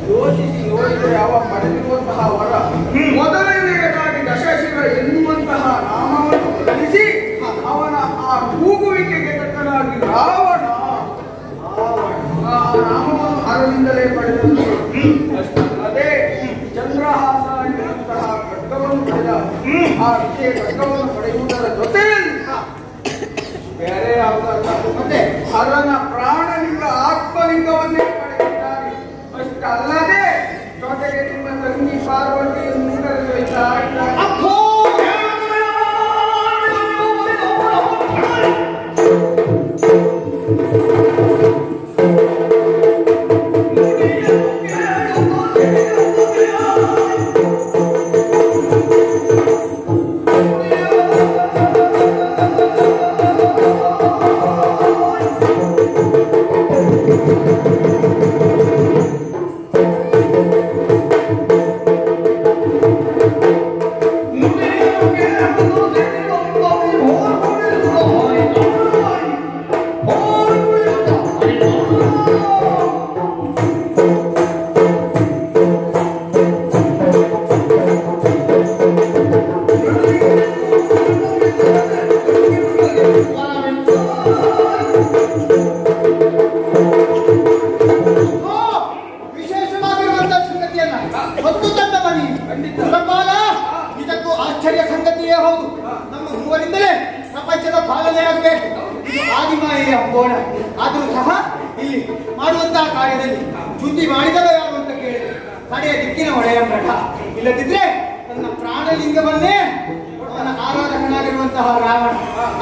ಯೋಚಿಸಿ ನೋಡಿದರೆ ಅವ ಪಡೆದಿರುವಂತಹ ವರ ಮೊದಲನೆಯದಾಗಿ ದಶಶಿವ ಅಷ್ಟಲ್ಲದೆ ಚಂದ್ರಹಾಸ ಎನ್ನುವಂತಹ ಖಡ್ಗವನ್ನು ಪಡೆದ ಆ ವಿಜಯ ಖಡ್ಗವನ್ನು ಪಡೆಯುವುದರ ಜೊತೆಯಲ್ಲಿ ಬೇರೆ ಯಾವುದಲ್ಲ ಮತ್ತೆ ಹರನ ಪ್ರಾಣಲಿಂಗ ಆತ್ಮಲಿಂಗವನ್ನೇ ಪಡೆದಿದ್ದಾರೆ. ಅಷ್ಟಲ್ಲದೆ ಜೊತೆಗೆ ನಿಮ್ಮ ತಂಗಿ ಪಾರ್ವತಿಯನ್ನು ಕರೆದೊಯ್ತಾ ಇದ್ದಾರೆ. ನಿಜಕ್ಕೂ ಆಶ್ಚರ್ಯ ಸಂಗತಿಯೇ ಹೌದು. ನಮ್ಮ ಮೂವರಿಂದಲೇ ಪ್ರಪಂಚದ ಪಾಲನೆಯಾಗಬೇಕು. ಇದು ಆದಿಮಾಯೆಯ ಗೋಣ. ಆದರೂ ಸಹ ಇಲ್ಲಿ ಮಾಡುವಂತಹ ಕಾರ್ಯದಲ್ಲಿ ಚ್ಯುತಿ ಮಾಡಿದವ ಯಾರು ಅಂತ ಕೇಳಿದ್ರೆ ಕಡೆಯ ದಿಕ್ಕಿನ ಒಡೆಯ ಮಠ. ಇಲ್ಲದಿದ್ರೆ ತನ್ನ ಪ್ರಾಣಲಿಂಗವನ್ನೇ ಅವನ ಆರಾಧಕನಾಗಿರುವಂತಹ ರಾವಣ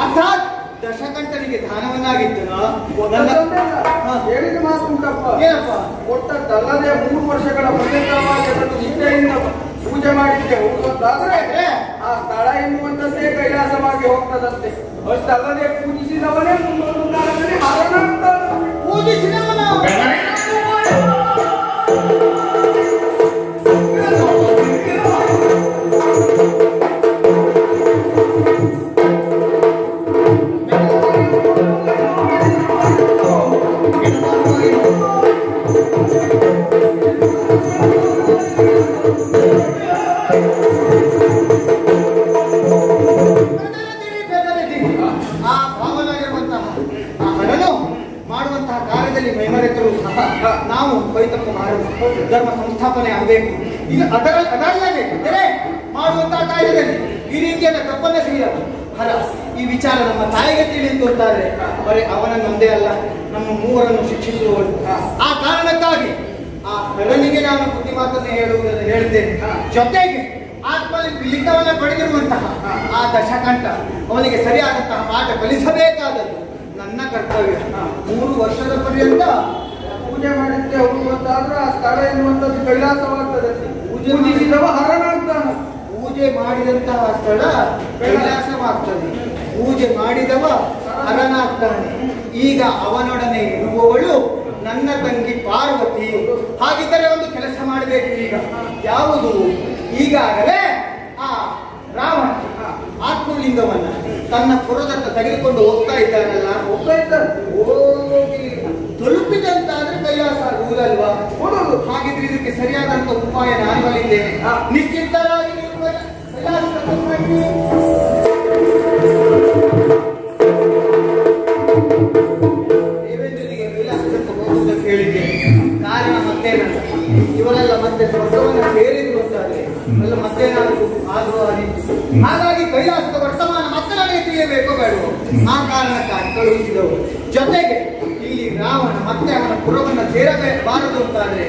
ಅರ್ಥಾತ್ ದಶಕಂಠನಿಗೆ ದಾನವನ್ನಾಗಿತ್ತು. ಹೇಳಿದ ಮಾತು ಉಂಟಪ್ಪ. ಏನಪ್ಪ? ಕೊಟ್ಟದ್ದಲ್ಲದೆ 3 ವರ್ಷಗಳ ಪರ್ಯಂತವಾಗಿ ಅದನ್ನು ನಿಷ್ಠೆಯಿಂದ ಪೂಜೆ ಮಾಡಿದ್ದೆ ಹೋಗುವಂತಾದ್ರೆ ಆ ಸ್ಥಳ ಎನ್ನುವಂಥದ್ದೇ ಕೈಲಾಸವಾಗಿ ಹೋಗ್ತದಂತೆ. ಅಷ್ಟಲ್ಲದೆ ಪೂಜಿಸಿದವನೇ ಮುಂದೊಂದು ಕಾಲದಲ್ಲಿ ಹರನಂತ ಪೂಜಿಸಿದವನ ನಾವು ಕೈತಪ್ಪ ಮಾಡುವ ಧರ್ಮ ಸಂಸ್ಥಾಪನೆ ಆಗಬೇಕು. ಈಗ ಅದಲ್ಲದೆ ಮಾಡುವಂತಹ ಕಾರ್ಯದಲ್ಲಿ ಈ ರೀತಿಯಾದ ತಪ್ಪನ್ನೇ ಸಿಗ ಹರ ಈ ವಿಚಾರ ನಮ್ಮ ತಾಯಿಗೆ ತಿಳಿಯಿತು ಅಂತಾದ್ರೆ ಬರೀ ಅವನನ್ನೊಂದೇ ಅಲ್ಲ ನಮ್ಮ ಮೂವರನ್ನು ಶಿಕ್ಷಿಸುವವಳು. ಆ ಕಾರಣಕ್ಕಾಗಿ ಆ ಹರನಿಗೆ ನಾನು ಕೃತಿ ಮಾತನ್ನು ಹೇಳುವುದನ್ನು ಹೇಳಿದ್ದೇನೆ. ಜೊತೆಗೆ ಆತ್ಮಲಿಂಗವನ್ನ ಪಡೆದಿರುವಂತಹ ಆ ದಶಕಂಠ ಅವನಿಗೆ ಸರಿಯಾದಂತಹ ಪಾಠ ಕಲಿಸಬೇಕಾದದ್ದು ನನ್ನ ಕರ್ತವ್ಯ. 3 ವರ್ಷದ ಪರ್ಯಂತ ಪೂಜೆ ಮಾಡಿದ್ದೆ ಹೋಗುವಂತಾದ್ರೆ ಆ ಸ್ಥಳ ಎನ್ನುವಂಥದ್ದು ಕೈಲಾಸವಾಗ್ತದೆ. ಪೂಜಿಸಿದವ ಹರನಾಗ್ತಾನೆ. ಪೂಜೆ ಮಾಡಿದಂತಹ ಸ್ಥಳ ಕೈಲಾಸವಾಗ್ತದೆ. ಪೂಜೆ ಮಾಡಿದವ ಹರನಾಗ್ತಾನೆ. ಈಗ ಅವನೊಡನೆ ಇರುವವಳು ನನ್ನ ತಂಗಿ ಪಾರ್ವತಿ. ಹಾಗಿದ್ದರೆ ಒಂದು ಕೆಲಸ ಮಾಡಬೇಕು. ಈಗ ಯಾವುದು? ಈಗಾಗಲೇ ಆ ರಾವಣ ಆತ್ಮಲಿಂಗವನ್ನ ತನ್ನ ಪುರದತ್ತ ತೆಗೆದುಕೊಂಡು ಹೋಗ್ತಾ ಇದ್ದಾನಲ್ಲ, ಹೋಗ್ತಾ ಇದ್ದಾನೆ. ಹೋಗಿ ತಲುಪಿದಂತಾದ್ರೆ ಕೈಲಾಸ ಆಗುವುದಲ್ವಾ? ಹಾಗಿದ್ರೆ ಇದಕ್ಕೆ ಸರಿಯಾದಂತ ಉಪಾಯ ನಾನು ಬಲ್ಲಿದ್ದೇನೆ. ನಿಶ್ಚಿಂತರಾಗಿ ದೇವೇಂದ್ರನಿಗೆ ಕೈಲಾಸಕ್ಕೆ ಹೋಗುವುದಕ್ಕೆ ಹೇಳಿದ್ದೇನೆ. ಕಾರಣ ಮತ್ತೇನಲ್ಲ, ಇವರೆಲ್ಲ ಮತ್ತೆ ಸ್ವರ್ಗವನ್ನು ಸೇರಿದ್ರು ಅಂತಾದ್ರೆ ಎಲ್ಲ ಮತ್ತೇನಾದ್ರು ಆಗುವ ರೀತಿ. ಹಾಗಾಗಿ ಕೈಲಾಸದ ವರ್ತಮಾನ ಮತ್ತೆ ನನಗೆ ತಿಳಿಯಬೇಕು ಬೇಡವೋ? ಆ ಕಾರಣಕ್ಕಾಗಿ ಕಳುಹಿಸಿದವರು. ಜೊತೆಗೆ ಇಲ್ಲಿ ರಾವಣ ಮತ್ತೆ ಅವನ ಪುರವನ್ನು ಸೇರಬಾರದು ಅಂತಾದ್ರೆ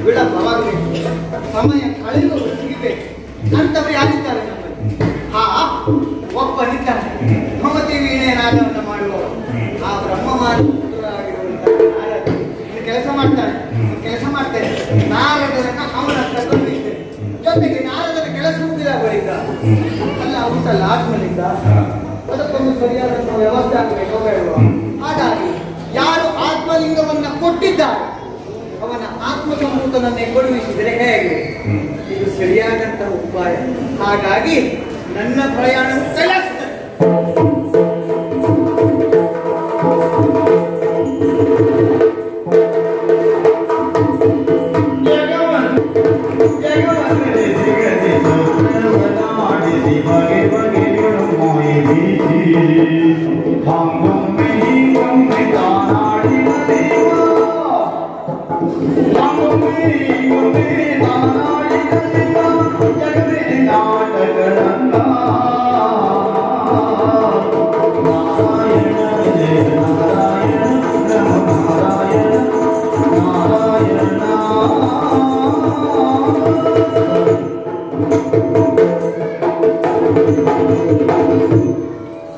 ವಿಳಂಬವಾಗಬೇಕು, ಸಮಯ ಕಳೆದು ಸಿಗಬೇಕು. ಅಂತವರು ಯಾರಿದ್ದಾರೆ ನಮ್ಮಲ್ಲಿ? ಒಬ್ಬನಿದ್ದಾನೆ, ಮಮತೆ ವೀಣೆಯನಾದವನ್ನ ಮಾಡುವವರು. ಆ ಬ್ರಹ್ಮಮಾನರಾಗಿರುವಂತಹ ನಾರದ ಕೆಲಸ ಮಾಡ್ತೇನೆ. ನಾರದರನ್ನ ಅವನ ತಗೊಂಡಿದ್ದೇನೆ. ಜೊತೆಗೆ ನಾರದರ ಕೆಲಸ ಮುಗಿದ ಬಳಿಕ ಅಲ್ಲ ಉಂಟಲ್ಲ ಆತ್ಮಲಿಂಗ, ಅದಕ್ಕೊಂದು ಸರಿಯಾದಂತಹ ವ್ಯವಸ್ಥೆ ಆಗಬೇಕು ಬೇಡವಾ? ಹಾಗಾಗಿ ಯಾರು ಆತ್ಮಲಿಂಗವನ್ನ ಕೊಟ್ಟಿದ್ದಾರೆ ಅವನ ಆತ್ಮ ಸಂಪೂತನನ್ನೇ ಕಳುಹಿಸಿದರೆ ಹೇಗೆ? ಇದು ಸರಿಯಾದಂತಹ ಉಪಾಯ. ಹಾಗಾಗಿ ನನ್ನ ಪ್ರಯಾಣ ಕೈಲಾಗ್ತದೆ. I'm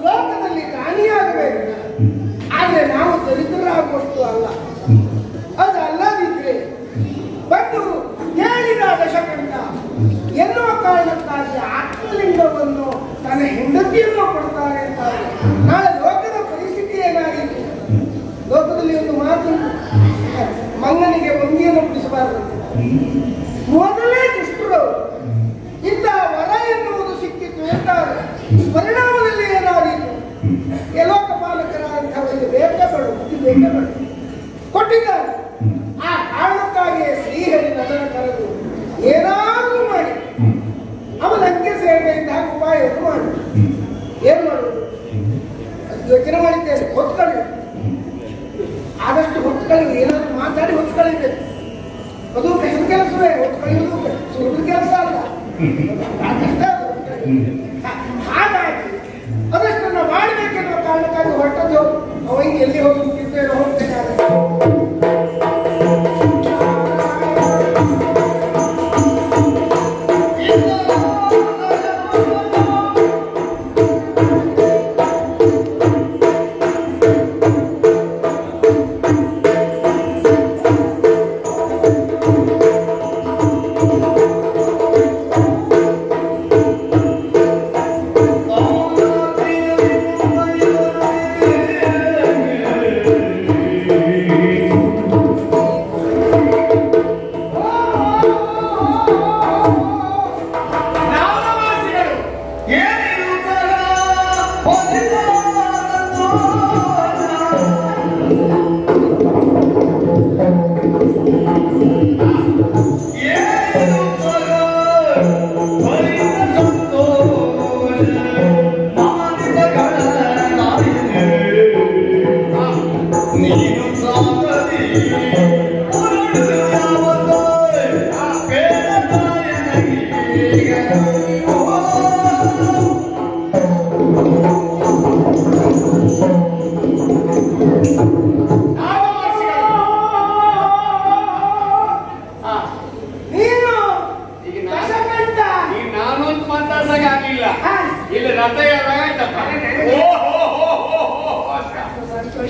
ಲೋಕದಲ್ಲಿ ದಾನಿಯಾಗಬೇಕು, ಆದ್ರೆ ನಾವು ದರಿದ್ರರಾಗುವಷ್ಟು ಅಲ್ಲ. ಅದಲ್ಲದಿದ್ರೆ ಬಂದು ಹೇಳಿದ ದಶಕಂಠ ಎನ್ನುವ ಕಾರಣಕ್ಕಾಗಿ ಆತ್ಮಲಿಂಗವನ್ನು ತನ್ನ ಹೆಂಡತಿಯನ್ನು ಕೊಡ್ತಾರೆ ಅಂತ. ನಾಳೆ ಲೋಕದ ಪರಿಸ್ಥಿತಿ ಏನಾಗಿತ್ತು? ಲೋಕದಲ್ಲಿ ಒಂದು ಮಾತು, ಮಂಗನಿಗೆ ಬಂಗಿಯನ್ನು ಬಿಡಿಸಬಾರದು. ಮೊದಲೇ ದುಷ್ಟರು ಇಂತಹ ವರ ಎನ್ನುವುದು ಸಿಕ್ಕಿತ್ತು ಎಂತಾರೆ. ಪರಿಣಾಮದಲ್ಲಿ ಏನಾಗಿತ್ತು? ಲೋಕ ಪಾಲಕರಾದಂಥವರಿಗೆ ಬೇಕಾಗಳು ಬೇಕಾಗಳು ಕೊಟ್ಟಿದ್ದಾರೆ. ಆ ಕಾರಣಕ್ಕಾಗಿಯೇ ಶ್ರೀಹರಿ ನನ್ನನ್ನು ಕರೆದು ಏನಾದರೂ ಮಾಡಿ ಅವನಕ್ಕೆ ಸೇರಬೇಕಾದ ಉಪಾಯವನ್ನು ಮಾಡು. ಏನ್ ಮಾಡುವುದು? ಯೋಚನೆ ಮಾಡಿದ್ದೇನೆ. ಹೊತ್ಕೊಳ್ಳಿ, ಆದಷ್ಟು ಹೊತ್ಕೊಳ್ಳಿ. ಏನಾದರೂ ಮಾತಾಡಿ ಹೊತ್ಕೊಳ್ಳಬೇಕು. ಅದು ಕಷ್ಟ ಕೆಲಸವೇ. ಹೊತ್ಕೊಳ್ಳುವುದು ಸುಲಭ ಕೆಲಸ ಅಲ್ಲ. ಹಾಗಾಗಿ ಅದಷ್ಟನ್ನು ಮಾಡಬೇಕೆನ್ನುವ ಕಾರಣಕ್ಕಾಗಿ ಹೊರಟದ್ದು. ಅವನಿಗೆ ಎಲ್ಲಿ ಹೋಗುತ್ತಿದ್ದೇನೋ ಹೋಗ್ಬೇಕಾದ್ರೆ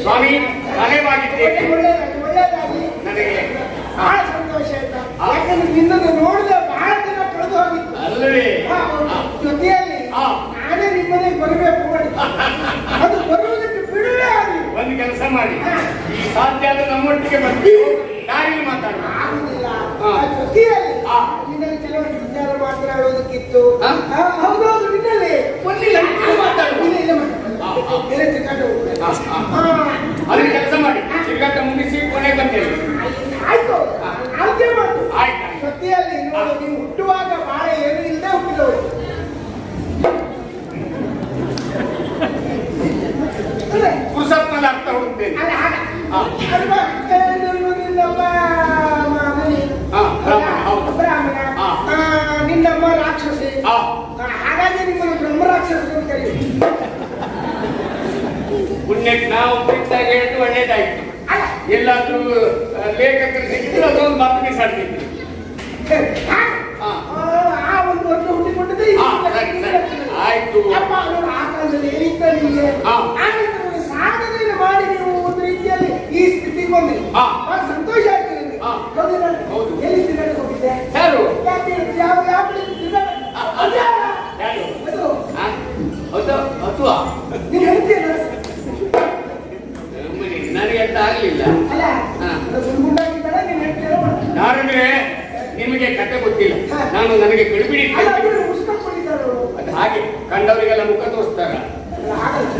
ಸ್ವಾಮಿ ಮನೆವಾಗಿದ್ದೇನೆ. ನನಗೆ ಬಹಳ ಸಂತೋಷ ಆಯ್ತಾ? ಯಾಕಂದ್ರೆ ನಿನ್ನನ್ನು ನೋಡಿದ ಬಹಳ ದಿನ ಕಳೆದು ಹೋಗಿತ್ತು ಅಲ್ಲವೇ? ಜೊತೆಯಲ್ಲಿ ನಾನೇ ನಿಮ್ಮನೆಗೆ ಬರಬೇಕು ಮಾಡಿ ಅದು ಬರುವುದಕ್ಕೆ ಬಿಡುವೇ ಆಗಲಿ. ಒಂದು ಕೆಲಸ ಮಾಡಿ, ಈ ಸಾಧ್ಯ ಆದ್ರೆ ನಮ್ಮೊಟ್ಟಿಗೆ ಬರ್ತೀವಿ, ದಾರಿಯಲ್ಲಿ ಮಾತಾಡೋಣ. ಆಗುದಿಲ್ಲ. ಜೊತೆಯಲ್ಲಿ ನಿನ್ನಲ್ಲಿ ಕೆಲವೊಂದು ವಿಚಾರ ಮಾತನಾಡೋದಕ್ಕಿತ್ತು. ಹೌದೌದು, ನಿನ್ನಲ್ಲಿ ಒಂದಿಲ್ಲ ಮಾತಾಡುವ. ಅದನ್ನ ಕೆಲಸ ಮಾಡಿ, ಸಿಗಾಟ ಮುಗಿಸಿ ಕೊನೆ ಬರ್ತೇವೆ. ಆಯ್ತು, ಹಾಗೆ ಮಾಡು. ಆಯ್ತು. ಜೊತೆಯಲ್ಲಿ ನೋಡು, ನೀವು ಹುಟ್ಟುವಾಗ ಬಹಳ ಏನು ಇಲ್ಲದೆ ಹುಟ್ಟಿದವರು. ಪುರುಷತ್ವದ ಅರ್ಥ ಹುಡುಕ್ತೇನೆ. ಬ್ರಾಹ್ಮಣ, ನಿನ್ನಮ್ಮ ರಾಕ್ಷಸಿ, ಹಾಗಾಗಿ ನಿಮ್ಮನ್ನು ಬ್ರಹ್ಮ ರಾಕ್ಷಸ ಅಂತ ಕರೀತೀವಿ. ಪುಣ್ಯಕ್ಕೆ ನಾವು ಪ್ರೀತಾಗ ಹೇಳಿದ್ದು ಒಳ್ಳೇದಾಯ್ತು. ಎಲ್ಲಾದ್ರೂ ಲೇಖಕರು ಸಿಕ್ಕಿದ್ರೆ ಅದೊಂದು ಮಾತು ಬಿಸಾಡ್ತಿದ್ವಿ. ಆ ಒಂದು ವರ್ಷ ಹುಟ್ಟಿಕೊಂಡಿದ್ದೆ ಆಯ್ತು. ಆ ಕಾಲದಲ್ಲಿ ಏನಿತ್ತ ನಿಮಗೆ ಸಾಧನೆ ಮಾಡಿ ನೀವು ಒಂದು ರೀತಿಯಲ್ಲಿ ಈ ಸ್ಥಿತಿಗೆ ಬಂದ್ರಿ. ಬಹಳ ಸಂತೋಷ ಆಯ್ತು ನಿಮಗೆ. ಹೌದು. ಎಲ್ಲಿ ತಿರುಗಾಡಿ ಹೋಗಿದ್ದೆ? ಯಾರು? ಯಾವ ಯಾವ ನೀನು ಹೇಳ್ತೀಯಲ್ಲ ನನಗೆ ಅಂತ ಆಗ್ಲಿಲ್ಲ. ಅಲ್ಲ, ಗುಂಡಾಗಿದ್ದಾಳೆ ನೀನು ಹೇಳ್ತೀಯಲ್ಲ. ನಾರಂದ್ರೆ ನಿಮಗೆ ಕತೆ ಗೊತ್ತಿಲ್ಲ. ನಾನು ನನಗೆ ಗಡಿಬಿಡಿ ಅದು ಹಾಗೆ ಕಂಡವರಿಗೆಲ್ಲ ಮುಖ ತೋರಿಸ್ತಾರ.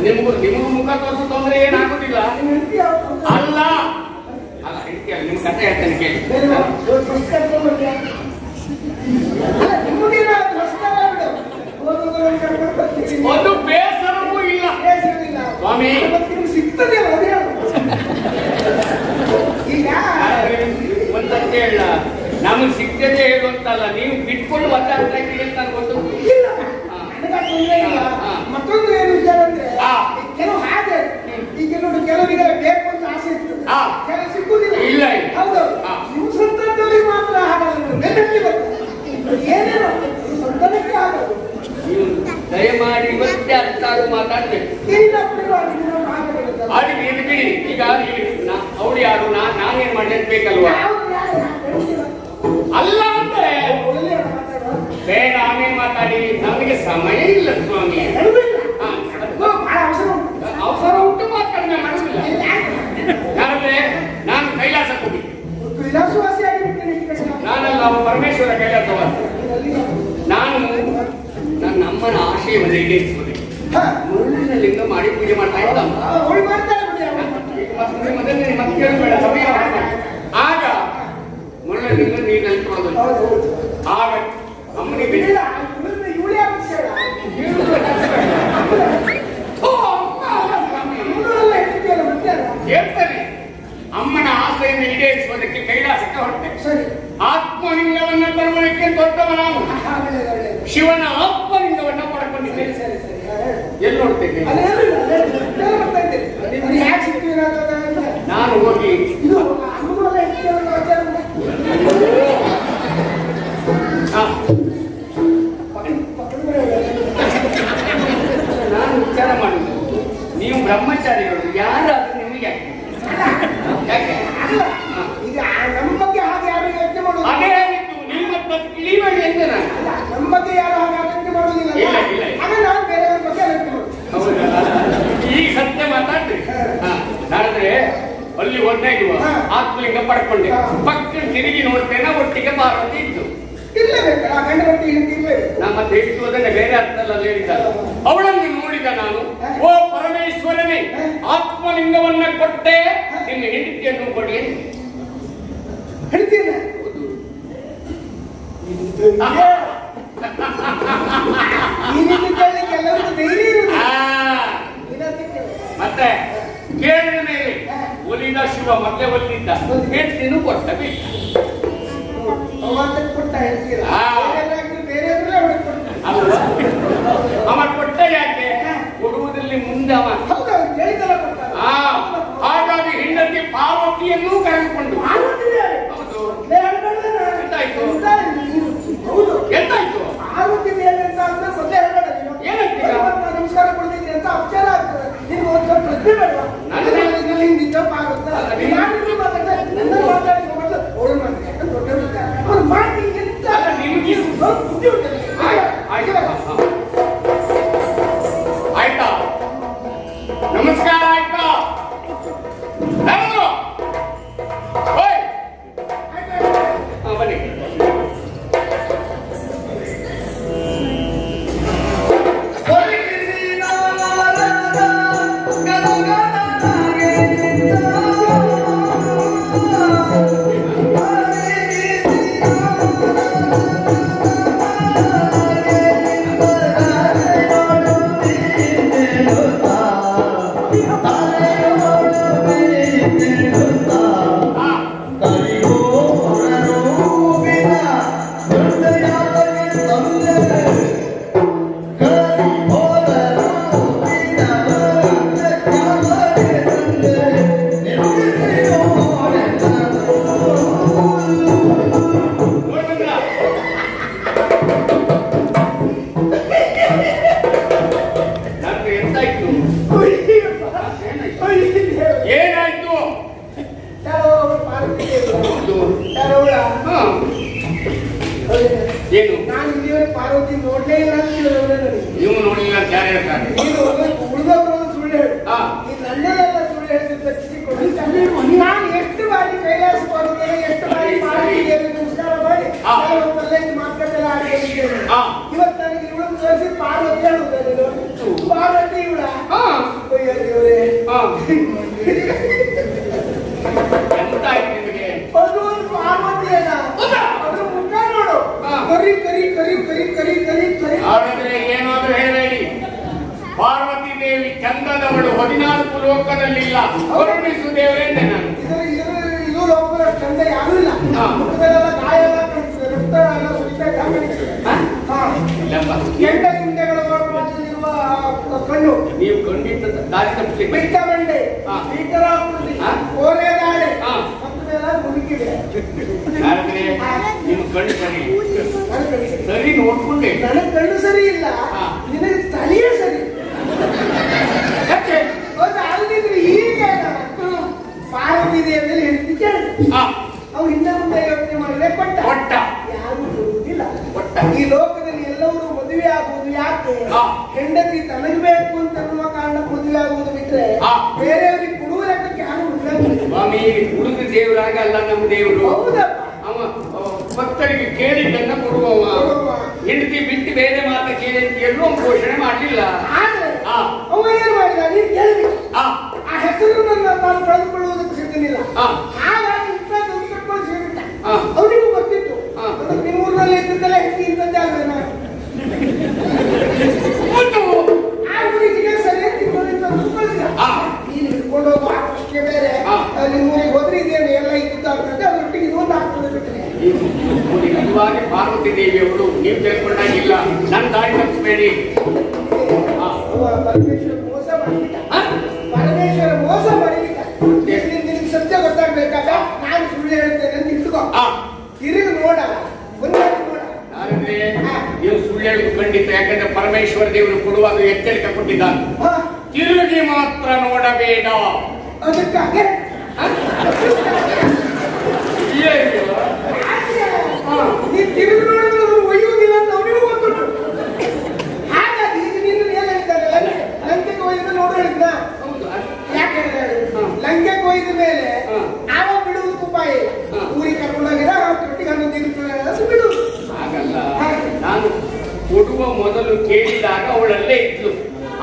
ನಿಮಗೂ ಮುಖ ತೋರಿಸೋ ತೊಂದರೆ ಏನಾಗುದಿಲ್ಲ. ಅಲ್ಲ ಅಲ್ಲ ಹೇಳ್ತೀಯ, ನಿಮ್ ಕತೆ ಹೇಳ್ತೇನೆ ಕೇಳಿ. ಒಂದು ಬೇಸರವೂ ಇಲ್ಲ ಸ್ವಾಮಿ. ಸಿಗ್ತದೆ ಒಂದಂತ ಹೇಳ, ನಾವು ನಾನು ಸಿಕ್ಕದೆ ಹೇಳುವಂತಲ್ಲ, ನೀವು ಬಿಟ್ಕೊಂಡು ಒದ್ದಾಡ್ತಾ ಇದ್ದೀರಿ ಅಂತ ನನಗೆ ಗೊತ್ತುಂಟು. ಮತ್ತೊಂದು ಏನು ವಿಚಾರ ಅಂದ್ರೆ ಕೆಲವು ಹಾಗೆ ಈಗ ನೋಡಿ, ಕೆಲವರಿಗೆ ಬೇಕು ಅಂತ ಆಸೆ ಇರ್ತದೆ, ಕೆಲವು ಸಿಕ್ಕುದಿಲ್ಲ. ಇಲ್ಲ ಹೌದು, ನೀವು ಸಂತಾನದವರಿಗೆ ಮಾತ್ರ ಹಾಗಾದ್ರೆ ಬೆನ್ನಟ್ಟಿ ಬರ್ತದೆ. ಏನೇನೋ ಸಂತಾನಕ್ಕೆ ಆಗೋದು. ನೀವು ದಯಮಾಡಿ ಇವತ್ತೇ ಅರ್ಥ ಆಗೋ ಮಾತಾಡ್ಬೇಕು. ಅದಕ್ಕೆ ಇದು ಬಿಡಿ. ಈಗ ಅವಳು ಯಾರು, ನಾನೇನ್ ಮಾಡ್ಲಿಕ್ಕೆ ಬೇಕಲ್ವಾ? ಅಲ್ಲ ಅಂದ್ರೆ ಬೇಡ, ಆಮೇಲೆ ಮಾತಾಡಿ, ನಮಗೆ ಸಮಯ ಇಲ್ಲ ಸ್ವಾಮಿ. ಅವಸರ ಉಂಟು, ಕಡಿಮೆ ಮಾಡುದಿಲ್ಲ. ಯಾರಂದ್ರೆ ನಾನು ಕೈಲಾಸಕ್ಕೆ ಹೋಗಿ, ನಾನಲ್ಲ ಪರಮೇಶ್ವರ ಕೈಲಾಸವಾಸಿ. ನಾನು ನನ್ನ ಅಮ್ಮನ ಆಶಯವನ್ನು ಈಡೇರಿಸುವುದಕ್ಕೆ ಮುರುಳಿನ ಲಿಂಗ ಮಾಡಿ ಪೂಜೆ ಮಾಡ್ತಾ ಇದ್ದ. ಮತ್ತೆ ಕೇಳಬೇಡ, ಸಮಯ ಆಗ ಮುರುಳಿನ ಲಿಂಗ ನೀರಿನಲ್ಲಿ ತೊಳೆದು ಆಗ ಅಮ್ಮನಿಗೆ ಹೇಳ್ತಾನೆ, ಅಮ್ಮನ ಆಸೆಯನ್ನು ಈಡೇರಿಸುವುದಕ್ಕೆ ಕೈಲಾಸಕ್ಕೆ ಹೊರಟೆ. ಆತ್ಮಲಿಂಗವನ್ನ ತರುವುದಕ್ಕೆ ದೊಡ್ಡವ ನಾನು. ಶಿವನ ಆತ್ಮಲಿಂಗವನ್ನ ಪಡ್ಕೊಂಡಿದ್ದೇನೆ. ಎಲ್ಲಿ ನೋಡ್ತೇನೆ ನಾನು ಹೋಗಿ ನಾನು ವಿಚಾರ ಮಾಡಿದ್ದು, ನೀವು ಬ್ರಹ್ಮಚಾರಿಗಳು ಯಾರಾದ್ರೂ ನಿಮಗೆ ಯಾಕೆ ಈಗ ನಮ್ಮ ಬಗ್ಗೆ ಹಾಗೆ ಯಾರು ಯೋಚನೆ ಮಾಡೋದು? ಅದೇ ಆಗಿತ್ತು, ನಿಮ್ಮ ಇಳಿಬೇಡಿ ಅಂತ ನಾನು. ನಮ್ಮ ಬಗ್ಗೆ ಯಾರು ಹಾಗೆ ಯೋಚನೆ ಮಾಡುವುದಿಲ್ಲ. ಹಾಗೆ ನಾವು ಬೇರೆಯವ್ರ ಬಗ್ಗೆ ಯೋಚನೆ ಮಾಡೋದು. ಈಗ ಸತ್ಯ ಮಾತಾಡ್ರಿ. ನಾಡಿದ್ರೆ ಅಲ್ಲಿ ಒಂದೇ ಇರುವ ಆತ್ಮಲಿಂಗ ಪಡ್ಕೊಂಡೆ. ಪಕ್ಕ ತಿರುಗಿ ನೋಡ್ತೇನೆ, ಒಟ್ಟಿಗೆ ಪಾರ್ವತಿ ಇತ್ತು. ಇರ್ಲೇಬೇಕಲ್ಲ, ಗಂಡ ರೊಟ್ಟಿ ಇರ್ಲೇಬೇಕು. ನಮ್ಮ ತಿಳಿಸುವುದನ್ನೇ ಬೇರೆ ಅರ್ಥಲ್ಲ ಹೇಳಿದ್ದಲ್ಲ. ಅವಳನ್ನು ನೋಡಿದ ನಾನು, ಓ ಪರಮೇಶ್ವರನೇ, ಆತ್ಮಲಿಂಗವನ್ನ ಕೊಟ್ಟೆ, ನಿನ್ನ ಹೆಂಡತಿಯನ್ನು ಕೊಡಿ. ಹೇಳ್ತೀನಿ ಈ ರೀತಿ ಕೇಳಲಿಕ್ಕೆ ಎಲ್ಲರಿಗೂ ಧೈರ್ಯ ಇರುವುದು. ಮತ್ತೆ ಕೇಳಿದ ಮೇಲೆ ಒಲಿದ ಶಿವ ಮತ್ತೆ ಒಲಿದ್ದ ಹೆಂಡತಿನೂ ಕೊಟ್ಟ ಬೇಕು. ಕೊಟ್ಟ ಹೇಳ್ತೀರ ಬೇರೆ ಅವ ಕೊಟ್ಟ ಯಾಕೆ ಕೊಡುವುದರಲ್ಲಿ ಮುಂದೆ ಅವ. ಹಾಗಾಗಿ ಹೆಂಡತಿ ಪಾರ್ವತಿಯನ್ನೂ ಕರೆದುಕೊಂಡು ಎಂತಾಯ್ತು ಎಂತಾಯ್ತು ಪಾರ್ವತಿ ಅಂತ ಮೊದಲೇ ಹೇಳ್ಬೇಡ. ಏನಾಯ್ತು? ನಮಸ್ಕಾರ ಕೊಡ್ತಿದ್ರಿ ಅಂತ ಅಪಚಾರ ಆಗ್ತದೆ. ನಿಮ್ಗೆ ಒಂದು ಸ್ವಲ್ಪ ಪ್ರಶ್ನೆ ಬೇಡವಾ? ಹಿಂದಿದ್ದ ಪಾರ್ವತ ನನ್ನ ಮಾತಾಡಿ ಅವಳು ಮಾಡ್ತಾರೆ ದೊಡ್ಡ ಅವ್ರು ಮಾಡಿ ಎಂತ ನಿಮ್ಗೆ ಬುದ್ಧಿ ಉಂಟಲ್ಲ. ಆಯ್ತಾ? ನಮಸ್ಕಾರ ಆಯ್ತಾ? ಬನ್ನಿ. ಏನಾಯ್ತು? ಏನು ನಾನು ಇಲ್ಲಿವರೆಗೆ ಪಾರ್ವತಿ ನೋಡ್ಲೇ ಇಲ್ಲ. ನೀವು ನೋಡಿಲ್ಲ ಅಂತ ಯಾರು ಹೇಳ್ತಾರೆ? ಉಳಿದವರು ಸುಳ್ಳು ಹೇಳಿ ಈ ನನ್ನೆಲ್ಲ ಸುಳ್ಳು ಹೇಳ್ತಿದ್ದ. ನಾನು ಎಷ್ಟು ಬಾರಿ ಕೈಲಾಸ ಪಾರ್ವತಿಗೆ ಎಷ್ಟು ಬಾರಿ ಪಾರ್ವತಿಗೆ ನಮಸ್ಕಾರ ಮಾಡಿ ಮಾತುಕತೆಲ್ಲ ಆಡಿದ್ದೇನೆ. ಇವತ್ತು ನನಗೆ ಇವಳು ತೋರಿಸಿ ಪಾರ್ವತಿ ಹೇಳುವುದು. ಪಾರ್ವತಿ ಇವಳ ಎಂತಾಯ್ತು ನಿಮಗೆ? ಅದು ಒಂದು ಪಾರ್ವತಿ ಅಲ್ಲ, ಅದ್ರ ಮುಖ ನೋಡು. ಕರಿ ಕರಿ ಕರಿ ಕರಿ ಕರಿ ಕರಿ ಕರಿ. ಹಾಗಾದ್ರೆ ಏನಾದ್ರೂ ಹೇಳಬೇಡಿ. ಪಾರ್ವತಿ ದೇವಿ ಚಂದದವಳು 14 ಲೋಕದಲ್ಲಿಲ್ಲ. ಕರುಣಿಸು ದೇವರೇ ನಾನು. ಇದು ಲೋಕದ ಚಂದ ಯಾರೂ ಇಲ್ಲ. ಮುಖದಲ್ಲೆಲ್ಲ ಗಾಯ ಎಲ್ಲ ಉತ್ತರ ಎಲ್ಲ ಸುರಿತಾ ಕೆಂಡ ಗುಂಡೆಗಳ ಮಧ್ಯದಲ್ಲಿರುವ ಕಣ್ಣು ನೀವು ಖಂಡಿತ ದಾರಿ ತಪ್ಪಿಸಿ ಬಿಟ್ಟ ಬಂಡೆ ಭೀಕರಾಕೃತಿ ಕೋರೆ ದಾಡೆ ಎಲ್ಲ ಮುದುಕಿದೆ ನಿಮ್ ಕಣ್ಣು ಸರಿ ಸರಿ ನೋಡ್ಕೊಂಡೆ ನನಗೆ ಕಣ್ಣು ಸರಿ ಇಲ್ಲ ನಿನಗೆ ತಲೆಯೇ ಸರಿ ಅಲ್ಲಿದ್ರೆ ಈಗ ಪಾರ್ವತಿ ದೇವಿಯಲ್ಲಿ ಹೆಂಡತಿ ಕೇಳಿ ಅವ್ರು ಹಿಂದೆ ಮುಂದೆ ಯೋಚನೆ ಮಾಡಿದ್ರೆ ಕೊಟ್ಟ ಯಾರು ಕೊಡುವುದಿಲ್ಲ ಈ ಲೋಕದಲ್ಲಿ ಎಲ್ಲರೂ ಮದುವೆ ಆಗುವುದು ಯಾಕೆ ಹೆಂಡತಿ ತನಗೆ ಬೇಕು ಅಂತ ಅನ್ನುವ ಕಾರಣ ಮದುವೆ ಆಗುವುದು ಬಿಟ್ರೆ ಬೇರೆಯವರಿಗೆ ಕೊಡುವ ಲೆಕ್ಕಕ್ಕೆ ಯಾರು ಸ್ವಾಮಿ ಹುಡುಗ ದೇವರಾಗ ಅಲ್ಲ ನಮ್ಮ ದೇವರು ಹೌದಪ್ಪ ಅವ ಭಕ್ತರಿಗೆ ಕೇಳಿದ್ದನ್ನ ಕೊಡುವವ ಹೆಂಡತಿ ಬಿಟ್ಟು ಬೇರೆ ಮಾತ್ರ ಕೇಳಿ ಎಲ್ಲೂ ಘೋಷಣೆ ಮಾಡಲಿಲ್ಲ ಆದ್ರೆ ಅವ ಏನ್ ಮಾಡಿದ ನೀನ್ ಕೇಳಬೇಕು ಆ ಹೆಸರು ನಾನು ಕಳೆದುಕೊಳ್ಳುವುದಕ್ಕೆ ಸಿದ್ಧನಿಲ್ಲ ಹಾಗಾಗಿ ಕಟ್ಕೊಂಡು ಸೇರಿಬಿಟ್ಟ ಅವನಿಗೂ ಗೊತ್ತಿತ್ತು ನಿಮ್ಮೂರಿನಲ್ಲಿ ಇದ್ದಿದ್ದಲ್ಲ ಹೆಂಡತಿ ಇಂಥದ್ದೇ ಅಲ್ವೇನ ಆ ಗುರಿಗೆ ಸರಿ ನೀನು ಹಿಡ್ಕೊಂಡು ಹೋಗುವ ಪ್ರಶ್ನೆ ಬೇರೆ ನಿಮ್ಮೂರಿಗೆ ಹೋದ್ರೆ ಇದೇನು ಎಲ್ಲ ಇದ್ದಾಗ್ತದೆ ಅದರೊಟ್ಟಿಗೆ ಇನ್ನೊಂದು ಆಗ್ತದೆ ಬಿಟ್ಟರೆ ನಿಜವಾಗಿ ಪಾರ್ವತಿ ದೇವಿಯವರು ನೀವು ತಿಳ್ಕೊಂಡಾಗಿಲ್ಲ ನನ್ನ ದಾರಿ ತಪ್ಪಿಸಬೇಡಿ ಪರಮೇಶ್ವರ ಮೋಸ ಮಾಡಿಬಿಟ್ಟ ಪರಮೇಶ್ವರ ಮೋಸ ಮಾಡಿಬಿಟ್ಟ ನಿನಗೆ ಸತ್ಯ ಗೊತ್ತಾಗ್ಬೇಕಾಗ ನಾನು ಸುಳ್ಳು ಹೇಳ್ತೇನೆ ಅಂತ ಇಟ್ಕೋ ತಿರುಗಿ ನೋಡ ಮುಂದೆ ನೋಡ ನೀವು ಸುಳ್ಳು ಹೇಳುದು ಖಂಡಿತ ಯಾಕಂದ್ರೆ ಪರಮೇಶ್ವರ ದೇವರು ಕೊಡುವಾಗ ಎಚ್ಚರಿಕೆ ಕೊಟ್ಟಿದ್ದಾನೆ ತಿರುಗಿ ಮಾತ್ರ ನೋಡಬೇಡ ಅದಕ್ಕಾಗೆ ನೀ ತಿರುಗಿ ನೋಡಿದ್ರೆ ಒಯ್ಯುವುದಿಲ್ಲ ಅಂತ ಅವನಿಗೂ ಗೊತ್ತುಂಟು ಹಾಗಾಗಿ ಈಗ ನೀನು ಏನ್ ಹೇಳ್ತಾರೆ ಲಂಕೆಗೆ ಒಯ್ದ ನೋಡು ಹೇಳಿದ್ನ ಯಾಕೆ ಲಂಕೆಗೆ ಒಯ್ದ ಮೇಲೆ ಆವಾಗ ಬಿಡುವುದಕ್ಕೆ ಉಪಾಯ ಇಲ್ಲ ಊರಿಗೆ ಕರ್ಕೊಂಡೋಗಿದ ಒಟ್ಟಿಗೆ ಹನ್ನೊಂದು ಬಿಡು ಹಾಗಲ್ಲ ನಾನು ಕೊಡುವ ಮೊದಲು ಕೇಳಿದಾಗ ಅವಳಲ್ಲೇ ಇದ್ಲು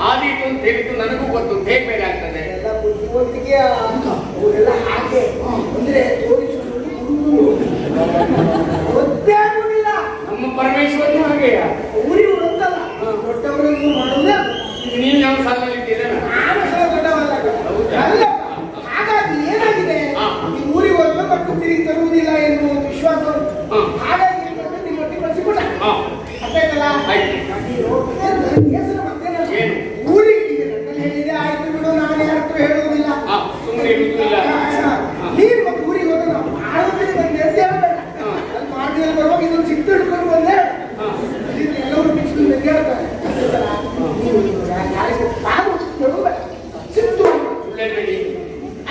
ಆದೀತು ಅಂತ ಹೇಳಿದ್ದು ನನಗೂ ಗೊತ್ತು ಹೇಗೆ ಬೇರೆ ಆಗ್ತದೆ ಎಲ್ಲ ಬುದ್ಧಿವಂತಿಕೆ ಅವರೆಲ್ಲ ಹಾಗೆ ಅಂದ್ರೆ ತೋರಿಸುವುದು ಗೊತ್ತೇ ಆಗುದಿಲ್ಲ ನಮ್ಮ ಪರಮೇಶ್ವರನು ಹಾಗೆಯ ಊರಿಗೆ ಗೊತ್ತಲ್ಲ ದೊಡ್ಡವರನ್ನು ಮಾಡುವುದೇ ನೀವು ಯಾವ ಸಾಲಿದ್ದೀರ ಅಲ್ಲ ಹಾಗಾಗಿ ಏನಾಗಿದೆ ಈ ಊರಿಗೆ ಹೋದ್ಮೇಲೆ ಮತ್ತೆ ತಿರುಗಿ ತರುವುದಿಲ್ಲ ಎನ್ನುವ ಒಂದು ವಿಶ್ವಾಸ ಹಾಗಾಗಿ ನಿಮ್ಮೊಟ್ಟಿಗೆ ಕಳಿಸಿಕೊಟ್ಟ ಅರ್ಥಾಯ್ತಲ್ಲ ಊರಿಗೆ ಹೇಳಿದೆ ಆಯ್ತು ಬಿಡು ನಾನು ಯಾರು ಹೇಳುವುದಿಲ್ಲ ನೀರು ಮತ್ತೆ ಊರಿಗೆ ಹೋದ ನಾವು ಮಾಡೋದ್ರಿಂದ ಬಂದು ಎದ್ದು ಹೇಳ್ಬೇಡ ಅಲ್ಲಿ ಮಾರ್ಗದಲ್ಲಿ ಬರುವಾಗ ಇದೊಂದು ಸಿಟ್ಟು ಹಿಡ್ಕೊಂಡು ಬಂದೆ ಎಲ್ಲರೂ ಬಿಟ್ಟು ಹೇಳ್ತಾರೆ ಸಿಟ್ಟು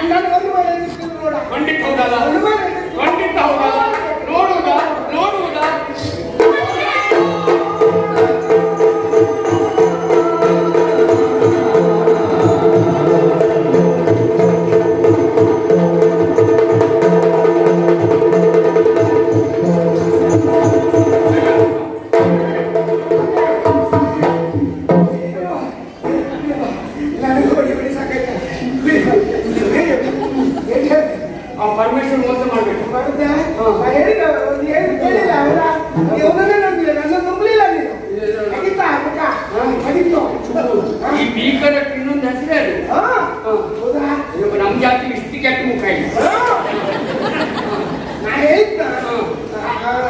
ನಾನು ಒಂದು ಮೇಲೆ ನೋಡ ಖಂಡಿತ ಹೌದಲ್ಲ ಖಂಡಿತ ಹೌದಲ್ಲ ನೋಡುವುದಾ ನೋಡುವುದಾ ಪರಮೇಶ್ವರ ಮೋಸ ಮಾಡ್ಬೇಕು ಈ ಭೀಕರ ಇನ್ನೊಂದು ಹೆಸರೇ ಅದು ನಮ್ ಜಾತಿ ಇಷ್ಟು ಕೆಟ್ಟ ಮುಖ ಇಲ್ಲ ನಾ ಹೇಳಿದ್ದ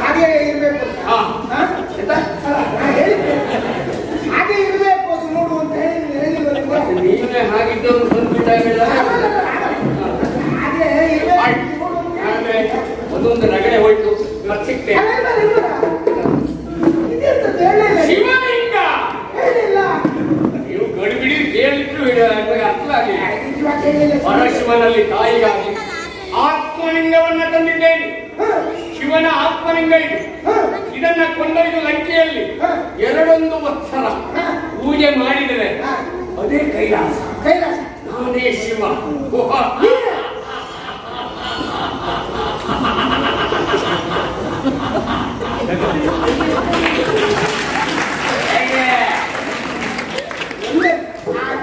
ಹಾಗೆ ಇರ್ಬೇಕು ಹಾಗೆ ಇರ್ಬೇಕು ಅದು ನೋಡು ಅಂತ ಹೇಳಿ ನೀವೇ ಹಾಗಿದ್ದವರು ಬಂದ್ಬಿಟ್ಟಾಗಲ್ಲ ಹಾಗೆ ಒಂದೊಂದು ನಗಡೆ ಹೋಯ್ತು ಸಿಕ್ತೆ ಶಿವಲಿಂಗ ನೀವು ಗಡಿಬಿಡಿ ಕೇಳಿದ್ರು ಅರ್ಥ ಆಗಲಿಲ್ಲ ಪರಶಿವನಲ್ಲಿ ತಾಯಿಗಾಗಿ ಆತ್ಮಲಿಂಗವನ್ನ ತಂದಿದ್ದೇನೆ ಶಿವನ ಆತ್ಮಲಿಂಗ ಇದು ಇದನ್ನ ಕೊಂಡೊಯ್ದು ಲಂಕೆಯಲ್ಲಿ 2 ವತ್ಸರ ಪೂಜೆ ಮಾಡಿದರೆ ಅದೇ ಕೈಲಾಸ ನಾನೇ ಶಿವ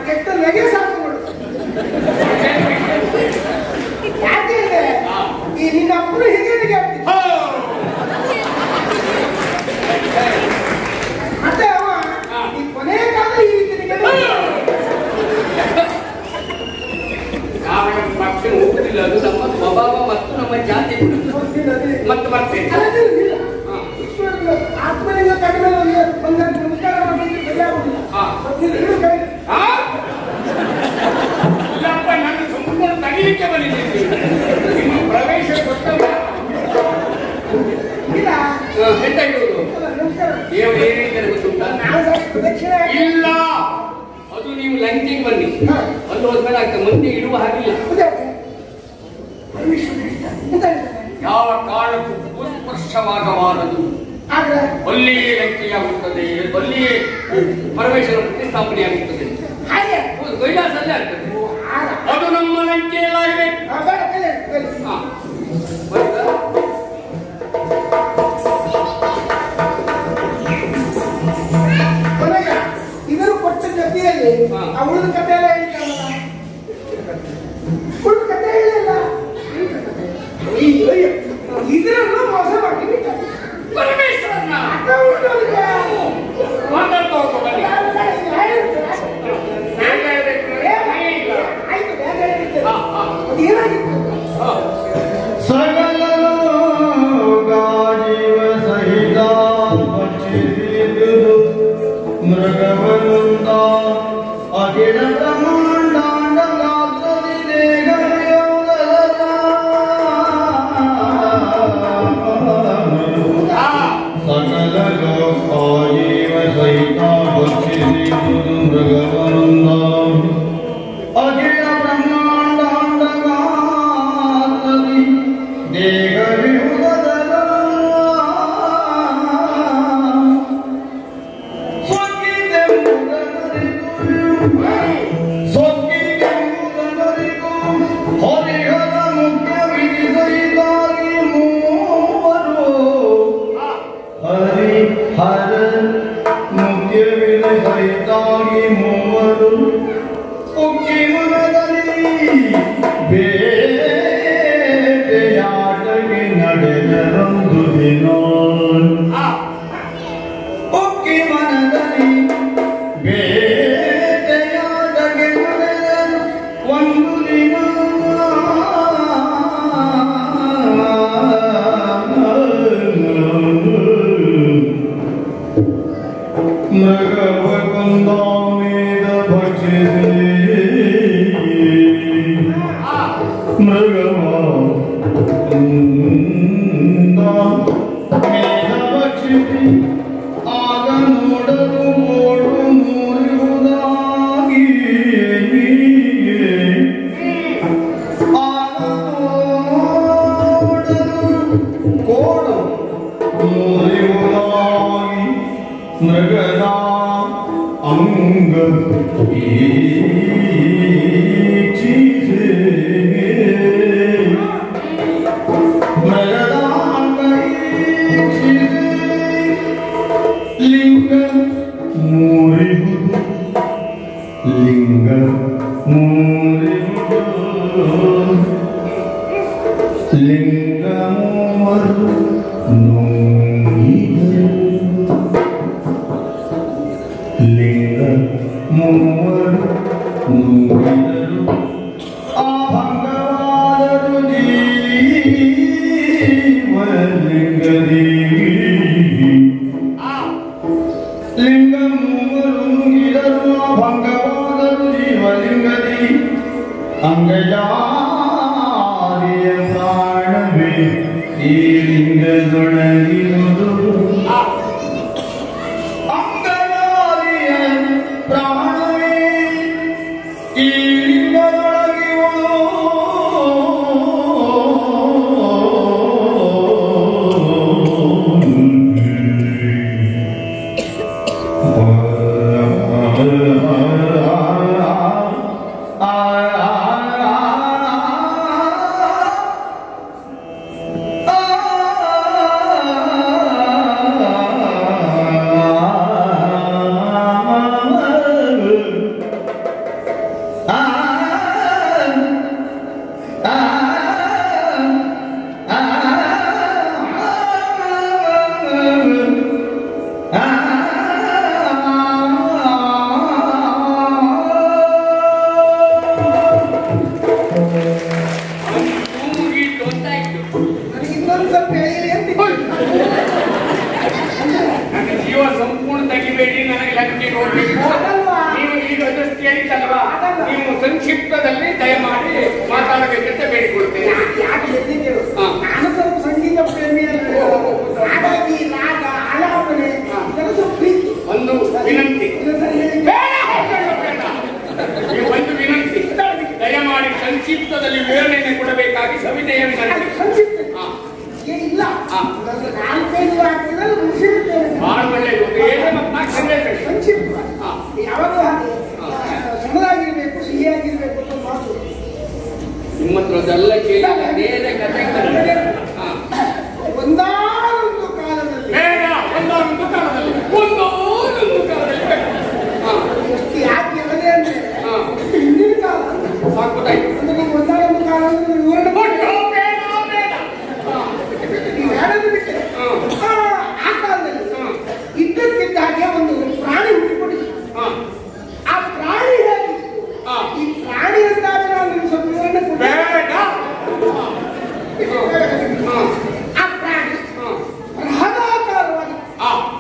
ಕೆಟ್ಟ ನಗೆ ಸಾಕು ಯಾಕೆ ಈ ನಿನ್ನ ಅಪ್ಪನ ಹಿರಿಯರಿಗೆ ಮತ್ತೆ ಅವ ಈ ಕೊನೆಯ ಕಾಲ ಈ ರೀತಿ ಇಲ್ಲ, ಅದು ನೀವು ಲಂಕೆಗೆ ಬನ್ನಿ, ಅಲ್ಲಿ ಹೋದ್ಮೇಲೆ ಆಗ್ತದೆ, ಮುಂದೆ ಇಡುವ ಹಾಗಿಲ್ಲ. ಯಾವ ಕಾರಣಕ್ಕೂ ಭೂಸ್ಪರ್ಶವಾಗಬಾರದು, ಅಲ್ಲಿಯೇ ಲಂಕೆಯಾಗುತ್ತದೆ, ಅಲ್ಲಿಯೇ ಪರಮೇಶ್ವರ ಪ್ರತಿಷ್ಠಾಪನೆಯಾಗುತ್ತದೆ, ಕೈಲಾಸಲ್ಲೇ ಆಗ್ತದೆ. ಅದು ನಮ್ಮ ಲಂಕೆಯಲ್ಲಾಗಬೇಕು. ಇವರು ಕೊಟ್ಟ ಜೊತೆಯಲ್ಲಿ ಅವಳದ ಕಥೆ ಎಲ್ಲ ಹೇಳ್ತಾರಲ್ಲ, ಉಳಿದ ಕಥೆ ಹೇಳಿಲ್ಲ. ಇದರಲ್ಲೂ ಮೋಸ ಮಾಡಿ ಪರಮೇಶ್ವರನ ಸಕಲ ಗಾಜಿವ ಸಹಿತ ಪಕ್ಷಿಸಿದುದು ಮೃಗವನುಂದ ಅಖಿಲ ಬ್ರಹ್ಮಾಂಡಾಂಡ ಗಾತ್ರದಿ ದೇಹಯೋಗದ ಸಕಲ ಗಾಜಿವ ಸಹಿತ ಪಕ್ಷಿಸಿದುದು ಮೃಗವನುಂದ ಅಖಿಲ ಬ್ರಹ್ಮಾಂಡಾಂಡ ಗಾತ್ರದಿ ದೇಹವಿಹುದದ ಸೊಕ್ಕಿದೆಂಬುದರಿಗೂ ಹರಿಹರ ಮುಖ್ಯ ವಿಧಿಸೈದಾಗಿ ಮೂವರು ಹರಿಹರ ಮುಖ್ಯ ವಿಧಿಸೈದಾಗಿ ಮೂವರು ಉಕ್ಕಿ ಮುನದಲ್ಲಿ ಬೇಟೆಯಾಟಕ್ಕೆ ನಡೆದರೊಂದು ದಿನ ಉಕ್ಕಿ ಮನದಲ್ಲಿ ಬೇಟೆಯಾಟಕ್ಕೆ ನಡೆದ ಒಂದು ದಿನ ಮೃಗವ ಕೊಂದಾಮೇದ ಭಕ್ಷಿಸಿ ಮೃಗವ ಮೇದ ಭಕ್ಷಿಸಿ ಆಗ ನೋಡಲು ಓಡು ಮೂರುವುದಾಗಿ ಆಗ ನೋಡಲು ಕೋಡು ಮೂರುವುದಾಗಿ ಮೃಗದ ಅಂಗ ಈಕ್ಷಿಸೆ ಮೃಗದ ಅಂಗ ಈಕ್ಷಿಸೆ ಲಿಂಗ ಮೂರಿಗುದು ಲಿಂಗ ಮೂರಿಗುದು ಲಿಂಗ ಮೂವರು ಲಿಂಗ ಮೂವರು ನುಂಗಿದರು ಆ ಭಂಗವಾದರು ಜೀವಲಿಂಗದಿ ಲಿಂಗ ಮೂವರು ನುಂಗಿದರು ಆ ಭಂಗವಾದರು ಜೀವಲಿಂಗದಿ ಅಂಗಜಾರಿಯ ಪ್ರಾಣವೇ ಈ ಲಿಂಗದೊಳಗಿರುವುದು ಅಂಗಜಾರಿಯ ಪ್ರಾಣವೇ ಈ ಲಿಂಗದೊಳಗಿರುವುದು ಆ ಅದೆಲ್ಲ ಕೇಳಿ ನೇರ ಕಥೆ ಒಂದಾನೊಂದು ಕಾಲದಲ್ಲಿ ಬೇಡ, ಒಂದೊಂದು ಕಾಲದಲ್ಲಿ ಎಷ್ಟು ಯಾಕೆ ಹೇಳದೆ ಅಂದ್ರೆ ಹಿಂದಿನ ಕಾಲ ಸಾಕ್ಬಿಟ್ಟಾಯ್ತು. ಅಂದ್ರೆ ನೀವು ಒಂದಾನೊಂದು ಕಾಲ ಅಂದ್ರೆ ವಿವರಣೆ ಬಿಟ್ಟೆ ಆ ಕಾಲದಲ್ಲಿ ಇದ್ದಕ್ಕಿದ್ದ ಹಾಗೆ ಒಂದು ಪ್ರಾಣಿ ಹುಟ್ಟಿಕೊಂಡಿತ್ತು. ಆ ಪ್ರಾಣಿ ಹೇಗಿತ್ತು, ಈ ಪ್ರಾಣಿ ಅಂದಾಗ ನಾನು ಸ್ವಲ್ಪ ವಿವರಣೆ ಕೊಡ್ತೇನೆ. ಆ ಪ್ರಾಣಿ ಬೃಹದಾಕಾರವಾಗಿ